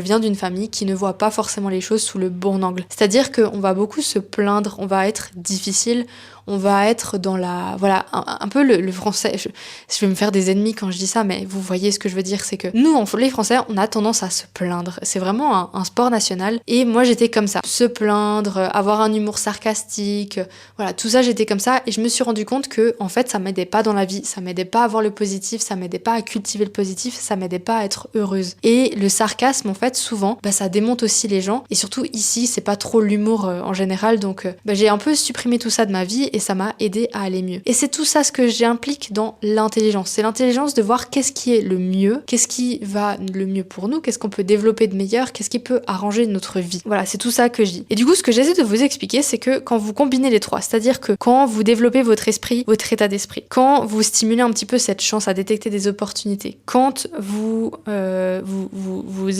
viens d'une famille qui ne voit pas forcément les choses sous le bon angle. C'est-à-dire qu'on va beaucoup se plaindre, on va être difficile, on va être dans un peu le français. Je vais me faire des ennemis quand je dis ça, mais vous voyez ce que je veux dire, c'est que nous, les Français, on a tendance à se plaindre. C'est vraiment un sport national, et moi j'étais comme ça. Se plaindre, avoir un humour sarcastique, tout ça j'étais comme ça, et je me suis rendu compte que en fait ça m'aidait pas dans la vie, ça m'aidait pas à voir le positif, ça m'aidait pas à cultiver le positif, ça m'aidait pas à être heureuse. Et le sarcasme, en fait, souvent, ça démonte aussi les gens, et surtout ici, c'est pas trop l'humour en général, donc j'ai un peu supprimé tout ça de ma vie, et ça m'a aidé à aller mieux. Et c'est tout ça ce que j'implique dans l'intelligence. C'est l'intelligence de voir qu'est-ce qui est le mieux, qu'est-ce qui va le mieux pour nous, qu'est-ce qu'on peut développer de meilleur, qu'est-ce qui peut arranger notre vie. Voilà, c'est tout ça que je dis. Et du coup, ce que j'essaie de vous expliquer, c'est que quand vous combinez les trois, c'est-à-dire que quand vous développez votre esprit, votre état d'esprit, quand vous stimulez un petit peu cette chance à détecter des opportunités, quand vous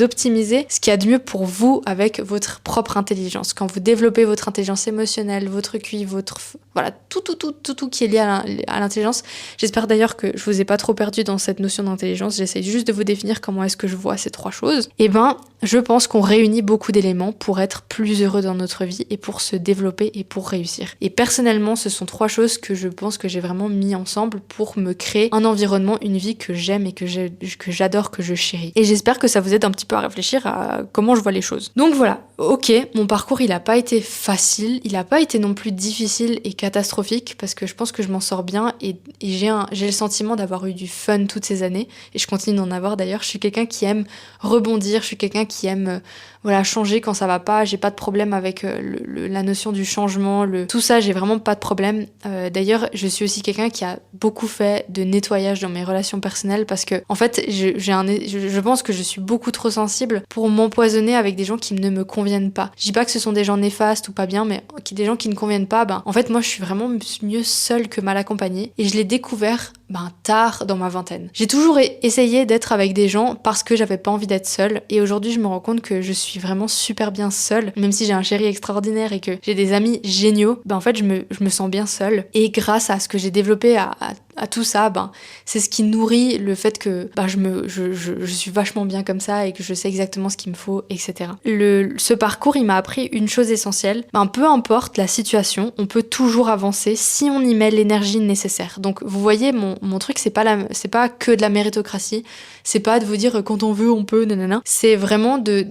optimisez ce qu'il y a de mieux pour vous avec votre propre intelligence, quand vous développez votre intelligence émotionnelle, votre QI, tout qui est lié à l'intelligence. J'espère d'ailleurs que je vous ai pas trop perdu dans cette notion d'intelligence, j'essaie juste de vous définir comment est-ce que je vois ces trois choses. Et je pense qu'on réunit beaucoup d'éléments pour être plus heureux dans notre vie et pour se développer et pour réussir. Et personnellement, ce sont trois choses que je pense que j'ai vraiment mis ensemble pour me créer un environnement, une vie que j'aime et que j'adore, que je chéris. Et j'espère que ça vous aide un petit peu à réfléchir à comment je vois les choses. Donc voilà, ok, mon parcours il a pas été facile, il a pas été non plus difficile et catastrophique, parce que je pense que je m'en sors bien, et j'ai le sentiment d'avoir eu du fun toutes ces années, et je continue d'en avoir d'ailleurs. Je suis quelqu'un qui aime rebondir, je suis quelqu'un qui aime changer quand ça va pas, j'ai pas de problème avec la notion du changement, tout ça, j'ai vraiment pas de problème. D'ailleurs, je suis aussi quelqu'un qui a beaucoup fait de nettoyage dans mes relations personnelles parce que, en fait, je pense que je suis beaucoup trop sensible pour m'empoisonner avec des gens qui ne me conviennent pas. Je dis pas que ce sont des gens néfastes ou pas bien, mais des gens qui ne conviennent pas, en fait, moi, je suis vraiment mieux seule que mal accompagnée. Et je l'ai découvert, tard dans ma vingtaine. J'ai toujours essayé d'être avec des gens parce que j'avais pas envie d'être seule. Et aujourd'hui, je me rends compte que je suis vraiment super bien seule. Même si j'ai un chéri extraordinaire et que j'ai des amis géniaux, en fait, je me sens bien seule. Et grâce à ce que j'ai développé à tout ça, c'est ce qui nourrit le fait que je suis vachement bien comme ça et que je sais exactement ce qu'il me faut, etc. Ce parcours, il m'a appris une chose essentielle. Peu importe la situation, on peut toujours avancer si on y met l'énergie nécessaire. Donc, vous voyez, mon truc, c'est pas que de la méritocratie. C'est pas de vous dire quand on veut, on peut, nanana. C'est vraiment de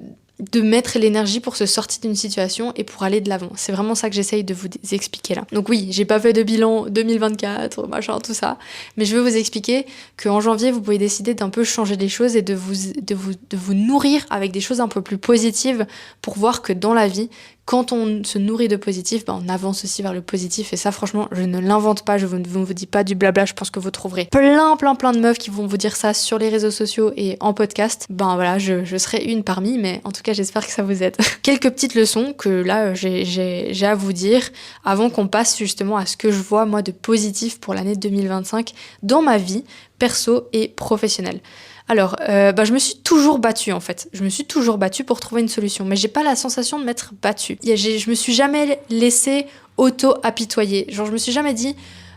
mettre l'énergie pour se sortir d'une situation et pour aller de l'avant. C'est vraiment ça que j'essaye de vous expliquer là. Donc oui, j'ai pas fait de bilan 2024, machin, tout ça, mais je veux vous expliquer qu'en janvier, vous pouvez décider d'un peu changer les choses et de vous nourrir avec des choses un peu plus positives pour voir que dans la vie, quand on se nourrit de positif, on avance aussi vers le positif. Et ça, franchement, je ne l'invente pas, je ne vous dis pas du blabla. Je pense que vous trouverez plein de meufs qui vont vous dire ça sur les réseaux sociaux et en podcast. Voilà, je serai une parmi, mais en tout cas, j'espère que ça vous aide. Quelques petites leçons que là, j'ai à vous dire avant qu'on passe justement à ce que je vois, moi, de positif pour l'année 2025 dans ma vie perso et professionnelle. Alors, je me suis toujours battue en fait. Je me suis toujours battue pour trouver une solution. Mais j'ai pas la sensation de m'être battue. Je me suis jamais laissée auto-apitoyer. Genre, je me suis jamais dit...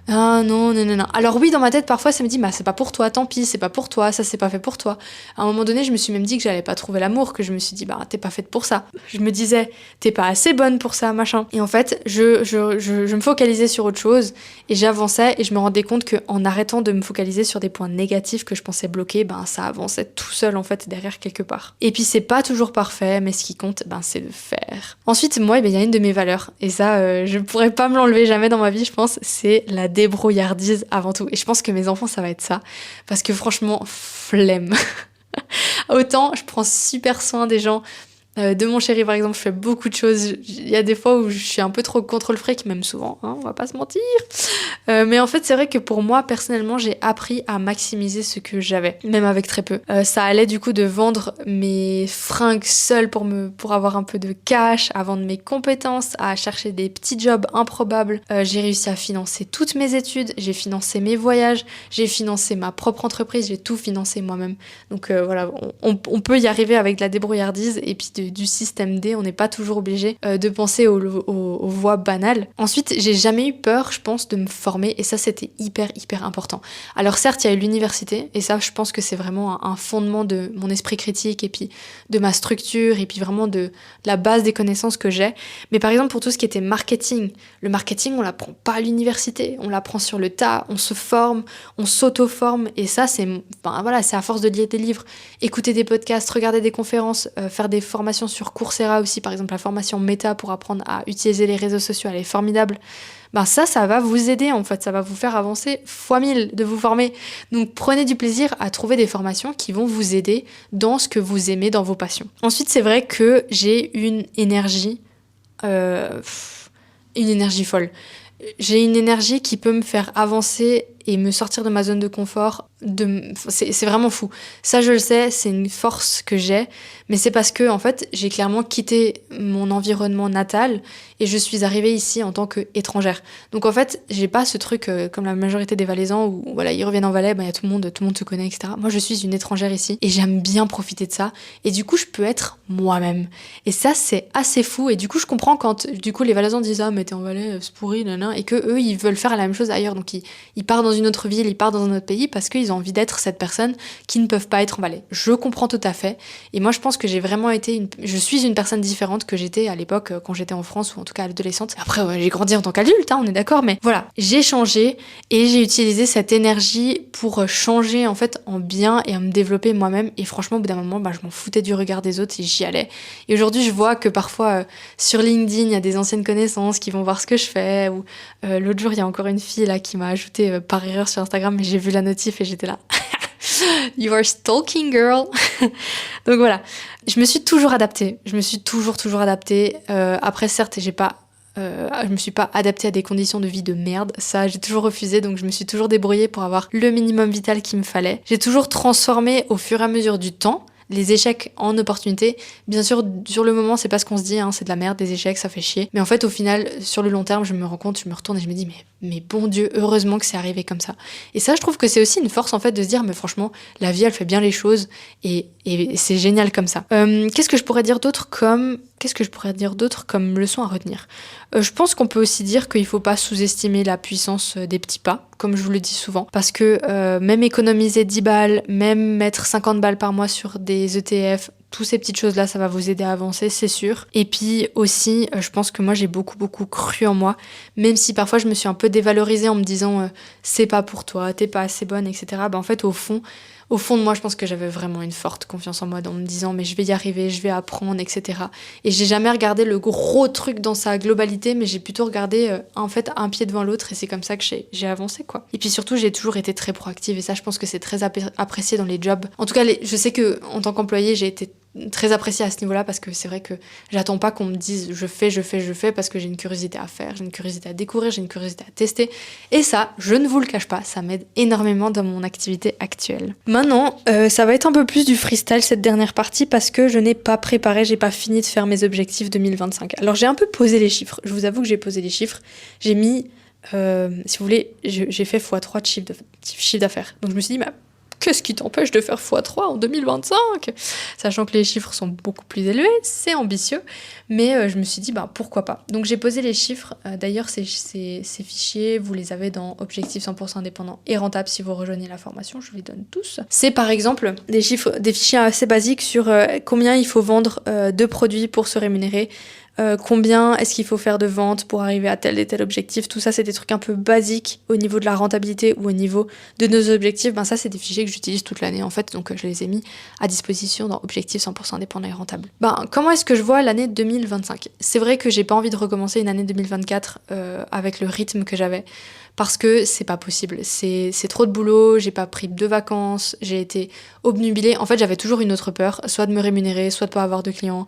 Ah non. Alors oui, dans ma tête, parfois, ça me dit, c'est pas pour toi, tant pis, c'est pas pour toi, ça c'est pas fait pour toi. À un moment donné, je me suis même dit que j'allais pas trouver l'amour, que je me suis dit, t'es pas faite pour ça. Je me disais, t'es pas assez bonne pour ça, machin. Et en fait, je me focalisais sur autre chose, et j'avançais, et je me rendais compte qu'en arrêtant de me focaliser sur des points négatifs que je pensais bloquer, ça avançait tout seul, en fait, derrière quelque part. Et puis, c'est pas toujours parfait, mais ce qui compte, c'est de faire. Ensuite, moi, il y a une de mes valeurs, et ça, je pourrais pas me l'enlever jamais dans ma vie, je pense, c'est la débrouillardise avant tout. Et je pense que mes enfants, ça va être ça. Parce que franchement, flemme. Autant, je prends super soin des gens. De mon chéri, par exemple, je fais beaucoup de choses. Il y a des fois où je suis un peu trop contrôle fric, même souvent, on va pas se mentir. Mais en fait, c'est vrai que pour moi, personnellement, j'ai appris à maximiser ce que j'avais, même avec très peu. Ça allait du coup de vendre mes fringues seule pour avoir un peu de cash, à vendre mes compétences, à chercher des petits jobs improbables. J'ai réussi à financer toutes mes études, j'ai financé mes voyages, j'ai financé ma propre entreprise, j'ai tout financé moi-même. Donc voilà, on peut y arriver avec de la débrouillardise et puis du système D, on n'est pas toujours obligé de penser aux voies banales. Ensuite, j'ai jamais eu peur, je pense, de me former et ça, c'était hyper important. Alors certes, il y a eu l'université et ça, je pense que c'est vraiment un fondement de mon esprit critique et puis de ma structure et puis vraiment de la base des connaissances que j'ai. Mais par exemple, pour tout ce qui était marketing, le marketing, on l'apprend pas à l'université, on l'apprend sur le tas, on se forme, on s'auto-forme et ça, c'est à force de lire des livres, écouter des podcasts, regarder des conférences, faire des formations sur Coursera aussi, par exemple la formation méta pour apprendre à utiliser les réseaux sociaux, elle est formidable. Ça va vous aider en fait, ça va vous faire avancer fois 1000 de vous former. Donc prenez du plaisir à trouver des formations qui vont vous aider dans ce que vous aimez, dans vos passions. Ensuite, c'est vrai que j'ai une énergie folle. J'ai une énergie qui peut me faire avancer et me sortir de ma zone de confort. C'est vraiment fou. Ça, je le sais, c'est une force que j'ai, mais c'est parce que, en fait, j'ai clairement quitté mon environnement natal et je suis arrivée ici en tant qu'étrangère. Donc, en fait, j'ai pas ce truc comme la majorité des Valaisans où, voilà, ils reviennent en Valais, il y a tout le monde se connaît, etc. Moi, je suis une étrangère ici et j'aime bien profiter de ça. Et du coup, je peux être moi-même. Et ça, c'est assez fou. Et du coup, je comprends quand, du coup, les Valaisans disent « Ah, mais t'es en Valais, c'est pourri, nanana », et que eux, ils veulent faire la même chose ailleurs. Donc, ils partent dans une autre ville, ils partent dans un autre pays parce qu'ils ont envie d'être cette personne qui ne peuvent pas être en Valais. Je comprends tout à fait. Et moi, je pense que j'ai vraiment je suis une personne différente que j'étais à l'époque quand j'étais en France ou en tout cas adolescente. Après, j'ai grandi en tant qu'adulte, on est d'accord, mais voilà. J'ai changé et j'ai utilisé cette énergie pour changer en fait en bien et à me développer moi-même. Et franchement, au bout d'un moment, je m'en foutais du regard des autres et j'y allais. Et aujourd'hui, je vois que parfois sur LinkedIn, il y a des anciennes connaissances qui vont voir ce que je fais. Ou l'autre jour, il y a encore une fille là qui m'a ajouté par erreur sur Instagram, mais j'ai vu la notif et j'étais là. You are stalking, girl. Donc voilà, je me suis toujours adaptée. Après, certes, j'ai pas Je me suis pas adaptée à des conditions de vie de merde. Ça, j'ai toujours refusé, donc je me suis toujours débrouillée pour avoir le minimum vital qu'il me fallait. J'ai toujours transformé au fur et à mesure du temps les échecs en opportunités. Bien sûr, sur le moment, c'est pas ce qu'on se dit, c'est de la merde, des échecs, ça fait chier. Mais en fait, au final, sur le long terme, je me rends compte, je me retourne et je me dis, mais bon Dieu, heureusement que c'est arrivé comme ça. Et ça, je trouve que c'est aussi une force, en fait, de se dire, mais franchement, la vie, elle fait bien les choses et c'est génial comme ça. Qu'est-ce que je pourrais dire d'autre comme leçon à retenir? Je pense qu'on peut aussi dire qu'il faut pas sous-estimer la puissance des petits pas, comme je vous le dis souvent, parce que même économiser 10 balles, même mettre 50 balles par mois sur des ETF, toutes ces petites choses-là, ça va vous aider à avancer, c'est sûr. Et puis aussi, je pense que moi, j'ai beaucoup cru en moi, même si parfois je me suis un peu dévalorisée en me disant c'est pas pour toi, t'es pas assez bonne, etc. En fait, au fond de moi, je pense que j'avais vraiment une forte confiance en moi en me disant mais je vais y arriver, je vais apprendre, etc. Et j'ai jamais regardé le gros truc dans sa globalité, mais j'ai plutôt regardé en fait un pied devant l'autre et c'est comme ça que j'ai avancé quoi. Et puis surtout, j'ai toujours été très proactive et ça, je pense que c'est très apprécié dans les jobs. En tout cas, je sais que en tant qu'employée, j'ai été très appréciée à ce niveau-là parce que c'est vrai que j'attends pas qu'on me dise je fais parce que j'ai une curiosité à faire, j'ai une curiosité à découvrir, j'ai une curiosité à tester et ça, je ne vous le cache pas, ça m'aide énormément dans mon activité actuelle. Maintenant, ça va être un peu plus du freestyle cette dernière partie parce que je n'ai pas préparé, j'ai pas fini de faire mes objectifs 2025. Alors j'ai un peu posé les chiffres, je vous avoue que j'ai posé les chiffres, j'ai mis, si vous voulez, j'ai fait x3 de chiffre d'affaires. Donc je me suis dit, qu'est-ce qui t'empêche de faire x3 en 2025 ? Sachant que les chiffres sont beaucoup plus élevés, c'est ambitieux, mais je me suis dit, pourquoi pas. Donc j'ai posé les chiffres, d'ailleurs ces fichiers, vous les avez dans Objectif 100% indépendant et rentable si vous rejoignez la formation, je vous les donne tous. C'est par exemple des fichiers assez basiques sur combien il faut vendre de produits pour se rémunérer, combien est-ce qu'il faut faire de ventes pour arriver à tel et tel objectif. Tout ça, c'est des trucs un peu basiques au niveau de la rentabilité ou au niveau de nos objectifs. Ça, c'est des fichiers que j'utilise toute l'année en fait, donc je les ai mis à disposition dans Objectif 100% indépendant et rentable. Comment est-ce que je vois l'année 2025 ? C'est vrai que j'ai pas envie de recommencer une année 2024 avec le rythme que j'avais. Parce que c'est pas possible, c'est trop de boulot, j'ai pas pris de vacances, j'ai été obnubilée. En fait, j'avais toujours une autre peur, soit de me rémunérer, soit de pas avoir de clients,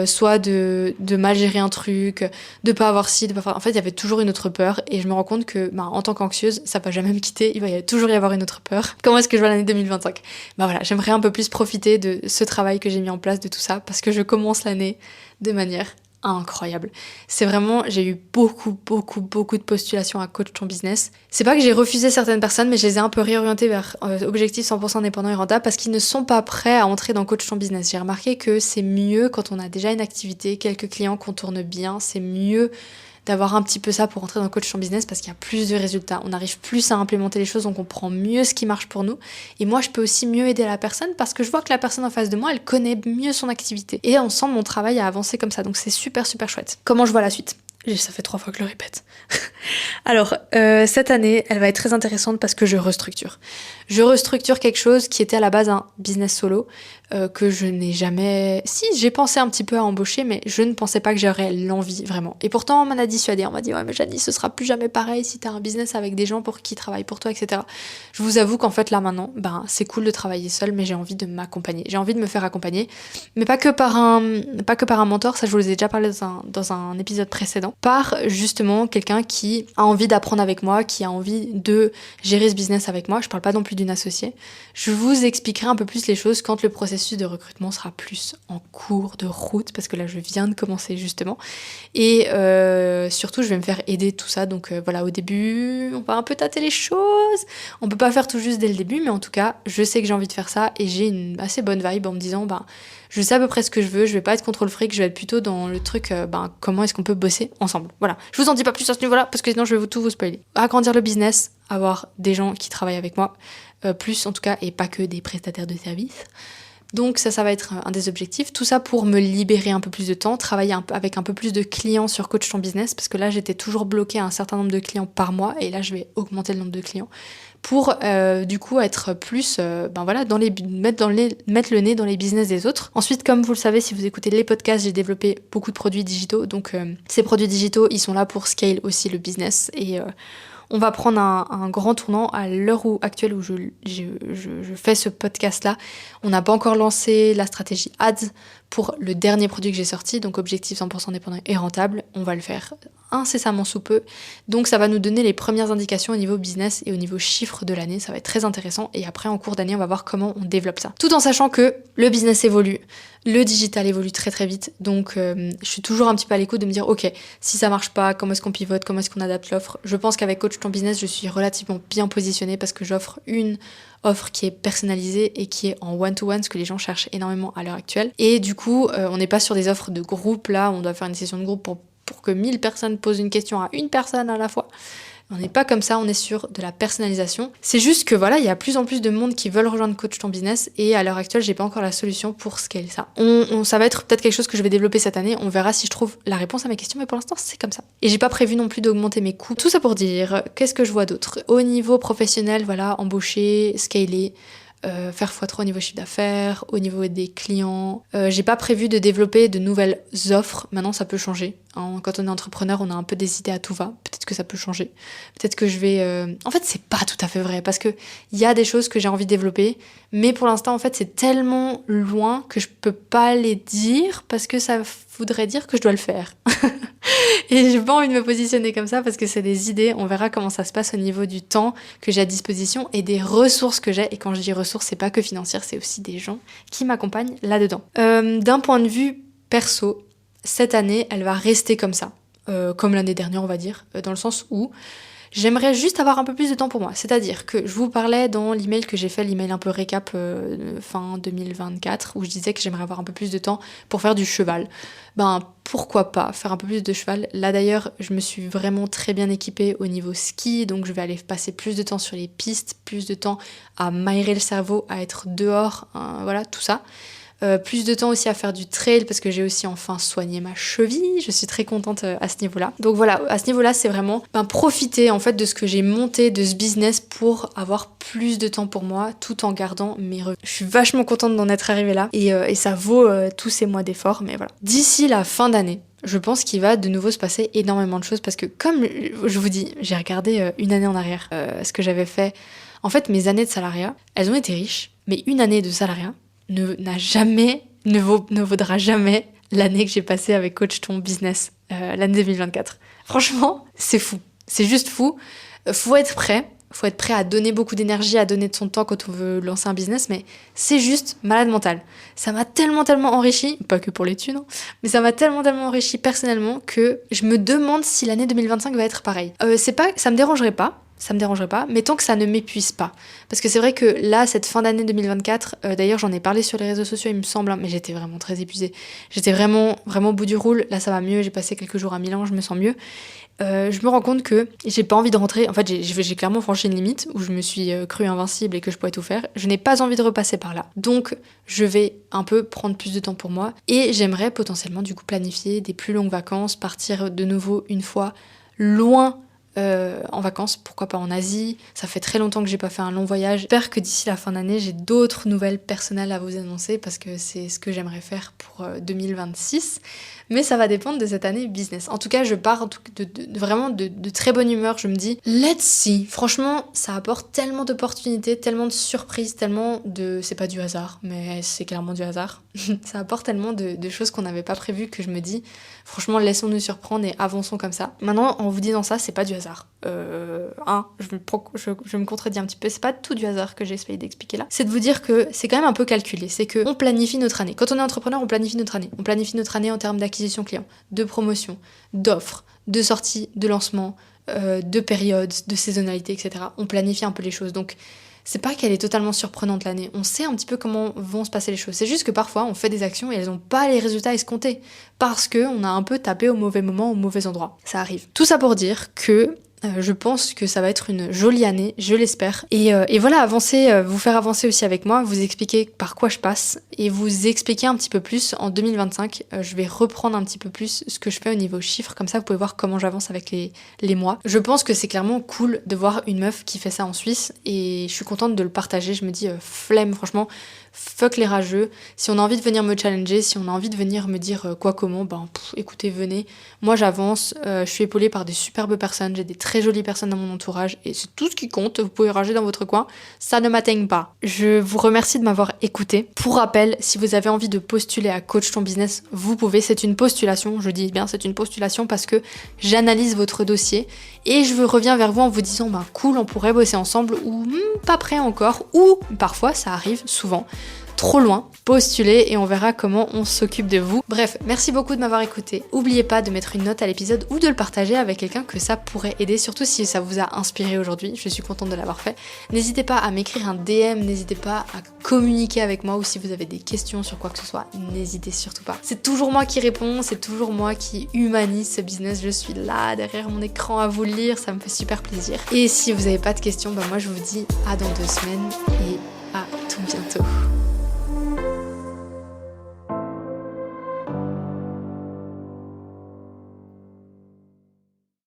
soit de mal gérer un truc, de pas avoir ci, de pas faire... En fait, il y avait toujours une autre peur et je me rends compte que en tant qu'anxieuse, ça va jamais me quitter, il va toujours y avoir une autre peur. Comment est-ce que je vois l'année 2025 ? Voilà, j'aimerais un peu plus profiter de ce travail que j'ai mis en place, de tout ça, parce que je commence l'année de manière incroyable. C'est vraiment, j'ai eu beaucoup de postulations à coach ton business. C'est pas que j'ai refusé certaines personnes, mais je les ai un peu réorientées vers Objectif 100% indépendant et rentable parce qu'ils ne sont pas prêts à entrer dans coach ton business. J'ai remarqué que c'est mieux quand on a déjà une activité, quelques clients qu'on tourne bien, c'est mieux d'avoir un petit peu ça pour entrer dans coach ton business parce qu'il y a plus de résultats. On arrive plus à implémenter les choses, on comprend mieux ce qui marche pour nous. Et moi, je peux aussi mieux aider la personne parce que je vois que la personne en face de moi, elle connaît mieux son activité. Et ensemble, mon travail a avancé comme ça. Donc c'est super chouette. Comment je vois la suite ? Ça fait 3 fois que je le répète. Alors, cette année, elle va être très intéressante parce que je restructure. Je restructure quelque chose qui était à la base un business solo, que je n'ai jamais... Si, j'ai pensé un petit peu à embaucher, mais je ne pensais pas que j'aurais l'envie, vraiment. Et pourtant, on m'en a dissuadé. On m'a dit, ouais, mais Janice, ce sera plus jamais pareil si t'as un business avec des gens qui travaillent pour toi, etc. Je vous avoue qu'en fait, là, maintenant, c'est cool de travailler seul, mais j'ai envie de m'accompagner. J'ai envie de me faire accompagner, mais pas que par un mentor, ça je vous les ai déjà parlé dans un épisode précédent, par justement quelqu'un qui a envie d'apprendre avec moi, qui a envie de gérer ce business avec moi. Je parle pas non plus d'une associée. Je vous expliquerai un peu plus les choses quand le processus de recrutement sera plus en cours de route, parce que là je viens de commencer justement. Et surtout je vais me faire aider tout ça. Donc voilà, au début on va un peu tâter les choses. On peut pas faire tout juste dès le début, mais en tout cas je sais que j'ai envie de faire ça et j'ai une assez bonne vibe en me disant je sais à peu près ce que je veux, je vais pas être contrôle fric, je vais être plutôt dans le truc, comment est-ce qu'on peut bosser ensemble. Voilà. Je vous en dis pas plus à ce niveau-là, parce que sinon je vais tout vous spoiler. Agrandir le business, avoir des gens qui travaillent avec moi, plus en tout cas, et pas que des prestataires de services. Donc ça va être un des objectifs. Tout ça pour me libérer un peu plus de temps, travailler avec un peu plus de clients sur Coach ton business, parce que là j'étais toujours bloquée à un certain nombre de clients par mois, et là je vais augmenter le nombre de clients pour du coup être plus mettre le nez dans les business des autres. Ensuite, comme vous le savez, si vous écoutez les podcasts, j'ai développé beaucoup de produits digitaux, donc ces produits digitaux, ils sont là pour scale aussi le business, et on va prendre un grand tournant à l'heure actuelle où je fais ce podcast-là. On n'a pas encore lancé la stratégie ads pour le dernier produit que j'ai sorti, donc objectif 100% dépendant et rentable. On va le faire incessamment sous peu. Donc ça va nous donner les premières indications au niveau business et au niveau chiffre de l'année. Ça va être très intéressant. Et après, en cours d'année, on va voir comment on développe ça. Tout en sachant que le business évolue, le digital évolue très très vite. Donc je suis toujours un petit peu à l'écoute de me dire, ok, si ça marche pas, comment est-ce qu'on pivote, comment est-ce qu'on adapte l'offre. Je pense qu'avec Coach Ton Business, je suis relativement bien positionnée parce que j'offre une offre qui est personnalisée et qui est en one-to-one, ce que les gens cherchent énormément à l'heure actuelle. Et du coup, on n'est pas sur des offres de groupe, là, on doit faire une session de groupe pour que 1000 personnes posent une question à une personne à la fois. On n'est pas comme ça, on est sur de la personnalisation. C'est juste que voilà, il y a plus en plus de monde qui veulent rejoindre Coach Ton Business et à l'heure actuelle, j'ai pas encore la solution pour scaler ça. Ça va être peut-être quelque chose que je vais développer cette année, on verra si je trouve la réponse à mes questions, mais pour l'instant, c'est comme ça. Et j'ai pas prévu non plus d'augmenter mes coûts. Tout ça pour dire, qu'est-ce que je vois d'autre ? Au niveau professionnel, voilà, embaucher, scaler, faire x3 au niveau chiffre d'affaires, au niveau des clients. J'ai pas prévu de développer de nouvelles offres. Maintenant, ça peut changer. Hein. Quand on est entrepreneur, on a un peu des idées à tout va. Peut-être que ça peut changer. Peut-être que je vais... En fait, c'est pas tout à fait vrai parce que il y a des choses que j'ai envie de développer, mais pour l'instant, en fait, c'est tellement loin que je peux pas les dire parce que ça voudrait dire que je dois le faire. Et j'ai pas envie de me positionner comme ça parce que c'est des idées, on verra comment ça se passe au niveau du temps que j'ai à disposition et des ressources que j'ai. Et quand je dis ressources, c'est pas que financière, c'est aussi des gens qui m'accompagnent là-dedans. D'un point de vue perso, cette année, elle va rester comme ça. Comme l'année dernière, on va dire, dans le sens où j'aimerais juste avoir un peu plus de temps pour moi. C'est-à-dire que je vous parlais dans l'email que j'ai fait, l'email un peu récap fin 2024, où je disais que j'aimerais avoir un peu plus de temps pour faire du cheval. Ben, pourquoi pas faire un peu plus de cheval. Là d'ailleurs, je me suis vraiment très bien équipée au niveau ski, donc je vais aller passer plus de temps sur les pistes, plus de temps à m'aérer le cerveau, à être dehors, hein, voilà, tout ça. Plus de temps aussi à faire du trail parce que j'ai aussi enfin soigné ma cheville, je suis très contente à ce niveau-là. Donc voilà, à ce niveau-là, c'est vraiment profiter en fait de ce que j'ai monté, de ce business pour avoir plus de temps pour moi tout en gardant mes revenus. Je suis vachement contente d'en être arrivée là et ça vaut tous ces mois d'efforts, mais voilà. D'ici la fin d'année, je pense qu'il va de nouveau se passer énormément de choses parce que comme je vous dis, j'ai regardé une année en arrière ce que j'avais fait. En fait, mes années de salariat, elles ont été riches, mais une année de salariat ne vaudra jamais l'année que j'ai passée avec Coach Ton Business, l'année 2024. Franchement, c'est fou. C'est juste fou. Faut être prêt à donner beaucoup d'énergie, à donner de son temps quand on veut lancer un business, mais c'est juste malade mental. Ça m'a tellement enrichi, pas que pour les thunes, hein, mais ça m'a tellement enrichi personnellement que je me demande si l'année 2025 va être pareille. Ça me dérangerait pas, mais tant que ça ne m'épuise pas. Parce que c'est vrai que là, cette fin d'année 2024, d'ailleurs j'en ai parlé sur les réseaux sociaux, il me semble, hein, mais j'étais vraiment très épuisée. J'étais vraiment au bout du roule. Là, ça va mieux, j'ai passé quelques jours à Milan, je me sens mieux. Je me rends compte que j'ai pas envie de rentrer. En fait, j'ai clairement franchi une limite où je me suis crue invincible et que je pouvais tout faire. Je n'ai pas envie de repasser par là. Donc, je vais un peu prendre plus de temps pour moi et j'aimerais potentiellement du coup planifier des plus longues vacances, partir de nouveau une fois loin en vacances, pourquoi pas en Asie. Ça fait très longtemps que j'ai pas fait un long voyage. J'espère que d'ici la fin d'année, j'ai d'autres nouvelles personnelles à vous annoncer parce que c'est ce que j'aimerais faire pour 2026. Mais ça va dépendre de cette année business. En tout cas, je pars vraiment de très bonne humeur. Je me dis, let's see. Franchement, ça apporte tellement d'opportunités, tellement de surprises, tellement de... C'est pas du hasard, mais c'est clairement du hasard. Ça apporte tellement de choses qu'on n'avait pas prévues que je me dis, franchement, laissons-nous surprendre et avançons comme ça. Maintenant, en vous disant ça, c'est pas du hasard. Je me contredis un petit peu. C'est pas tout du hasard que j'essaye d'expliquer là. C'est de vous dire que c'est quand même un peu calculé. C'est que on planifie notre année. Quand on est entrepreneur, on planifie notre année. On planifie notre année en termes d'acquisition client, de promotion, d'offres, de sorties, de lancement, de périodes, de saisonnalité, etc. On planifie un peu les choses. Donc, c'est pas qu'elle est totalement surprenante l'année. On sait un petit peu comment vont se passer les choses. C'est juste que parfois, on fait des actions et elles n'ont pas les résultats escomptés. Parce qu'on a un peu tapé au mauvais moment, au mauvais endroit. Ça arrive. Tout ça pour dire que je pense que ça va être une jolie année, je l'espère. Et voilà, avancer, vous faire avancer aussi avec moi, vous expliquer par quoi je passe et vous expliquer un petit peu plus en 2025. Je vais reprendre un petit peu plus ce que je fais au niveau chiffres, comme ça vous pouvez voir comment j'avance avec les mois. Je pense que c'est clairement cool de voir une meuf qui fait ça en Suisse et je suis contente de le partager. Je me dis flemme, franchement, fuck les rageux. Si on a envie de venir me challenger, si on a envie de venir me dire quoi comment, écoutez, venez. Moi j'avance, je suis épaulée par des superbes personnes, j'ai des très très jolies personnes dans mon entourage et c'est tout ce qui compte. Vous pouvez rager dans votre coin, ça ne m'atteigne pas. Je vous remercie de m'avoir écouté. Pour rappel, si vous avez envie de postuler à Coach ton business, vous pouvez. C'est une postulation, je dis bien c'est une postulation parce que j'analyse votre dossier et je reviens vers vous en vous disant cool, on pourrait bosser ensemble ou pas prêt encore, ou parfois ça arrive souvent. Trop loin, postulez et on verra comment on s'occupe de vous. Bref, merci beaucoup de m'avoir écouté. N'oubliez pas de mettre une note à l'épisode ou de le partager avec quelqu'un que ça pourrait aider, surtout si ça vous a inspiré aujourd'hui. Je suis contente de l'avoir fait. N'hésitez pas à m'écrire un DM, n'hésitez pas à communiquer avec moi ou si vous avez des questions sur quoi que ce soit, n'hésitez surtout pas. C'est toujours moi qui réponds, c'est toujours moi qui humanise ce business. Je suis là derrière mon écran à vous lire, ça me fait super plaisir. Et si vous n'avez pas de questions, moi je vous dis à dans 2 semaines et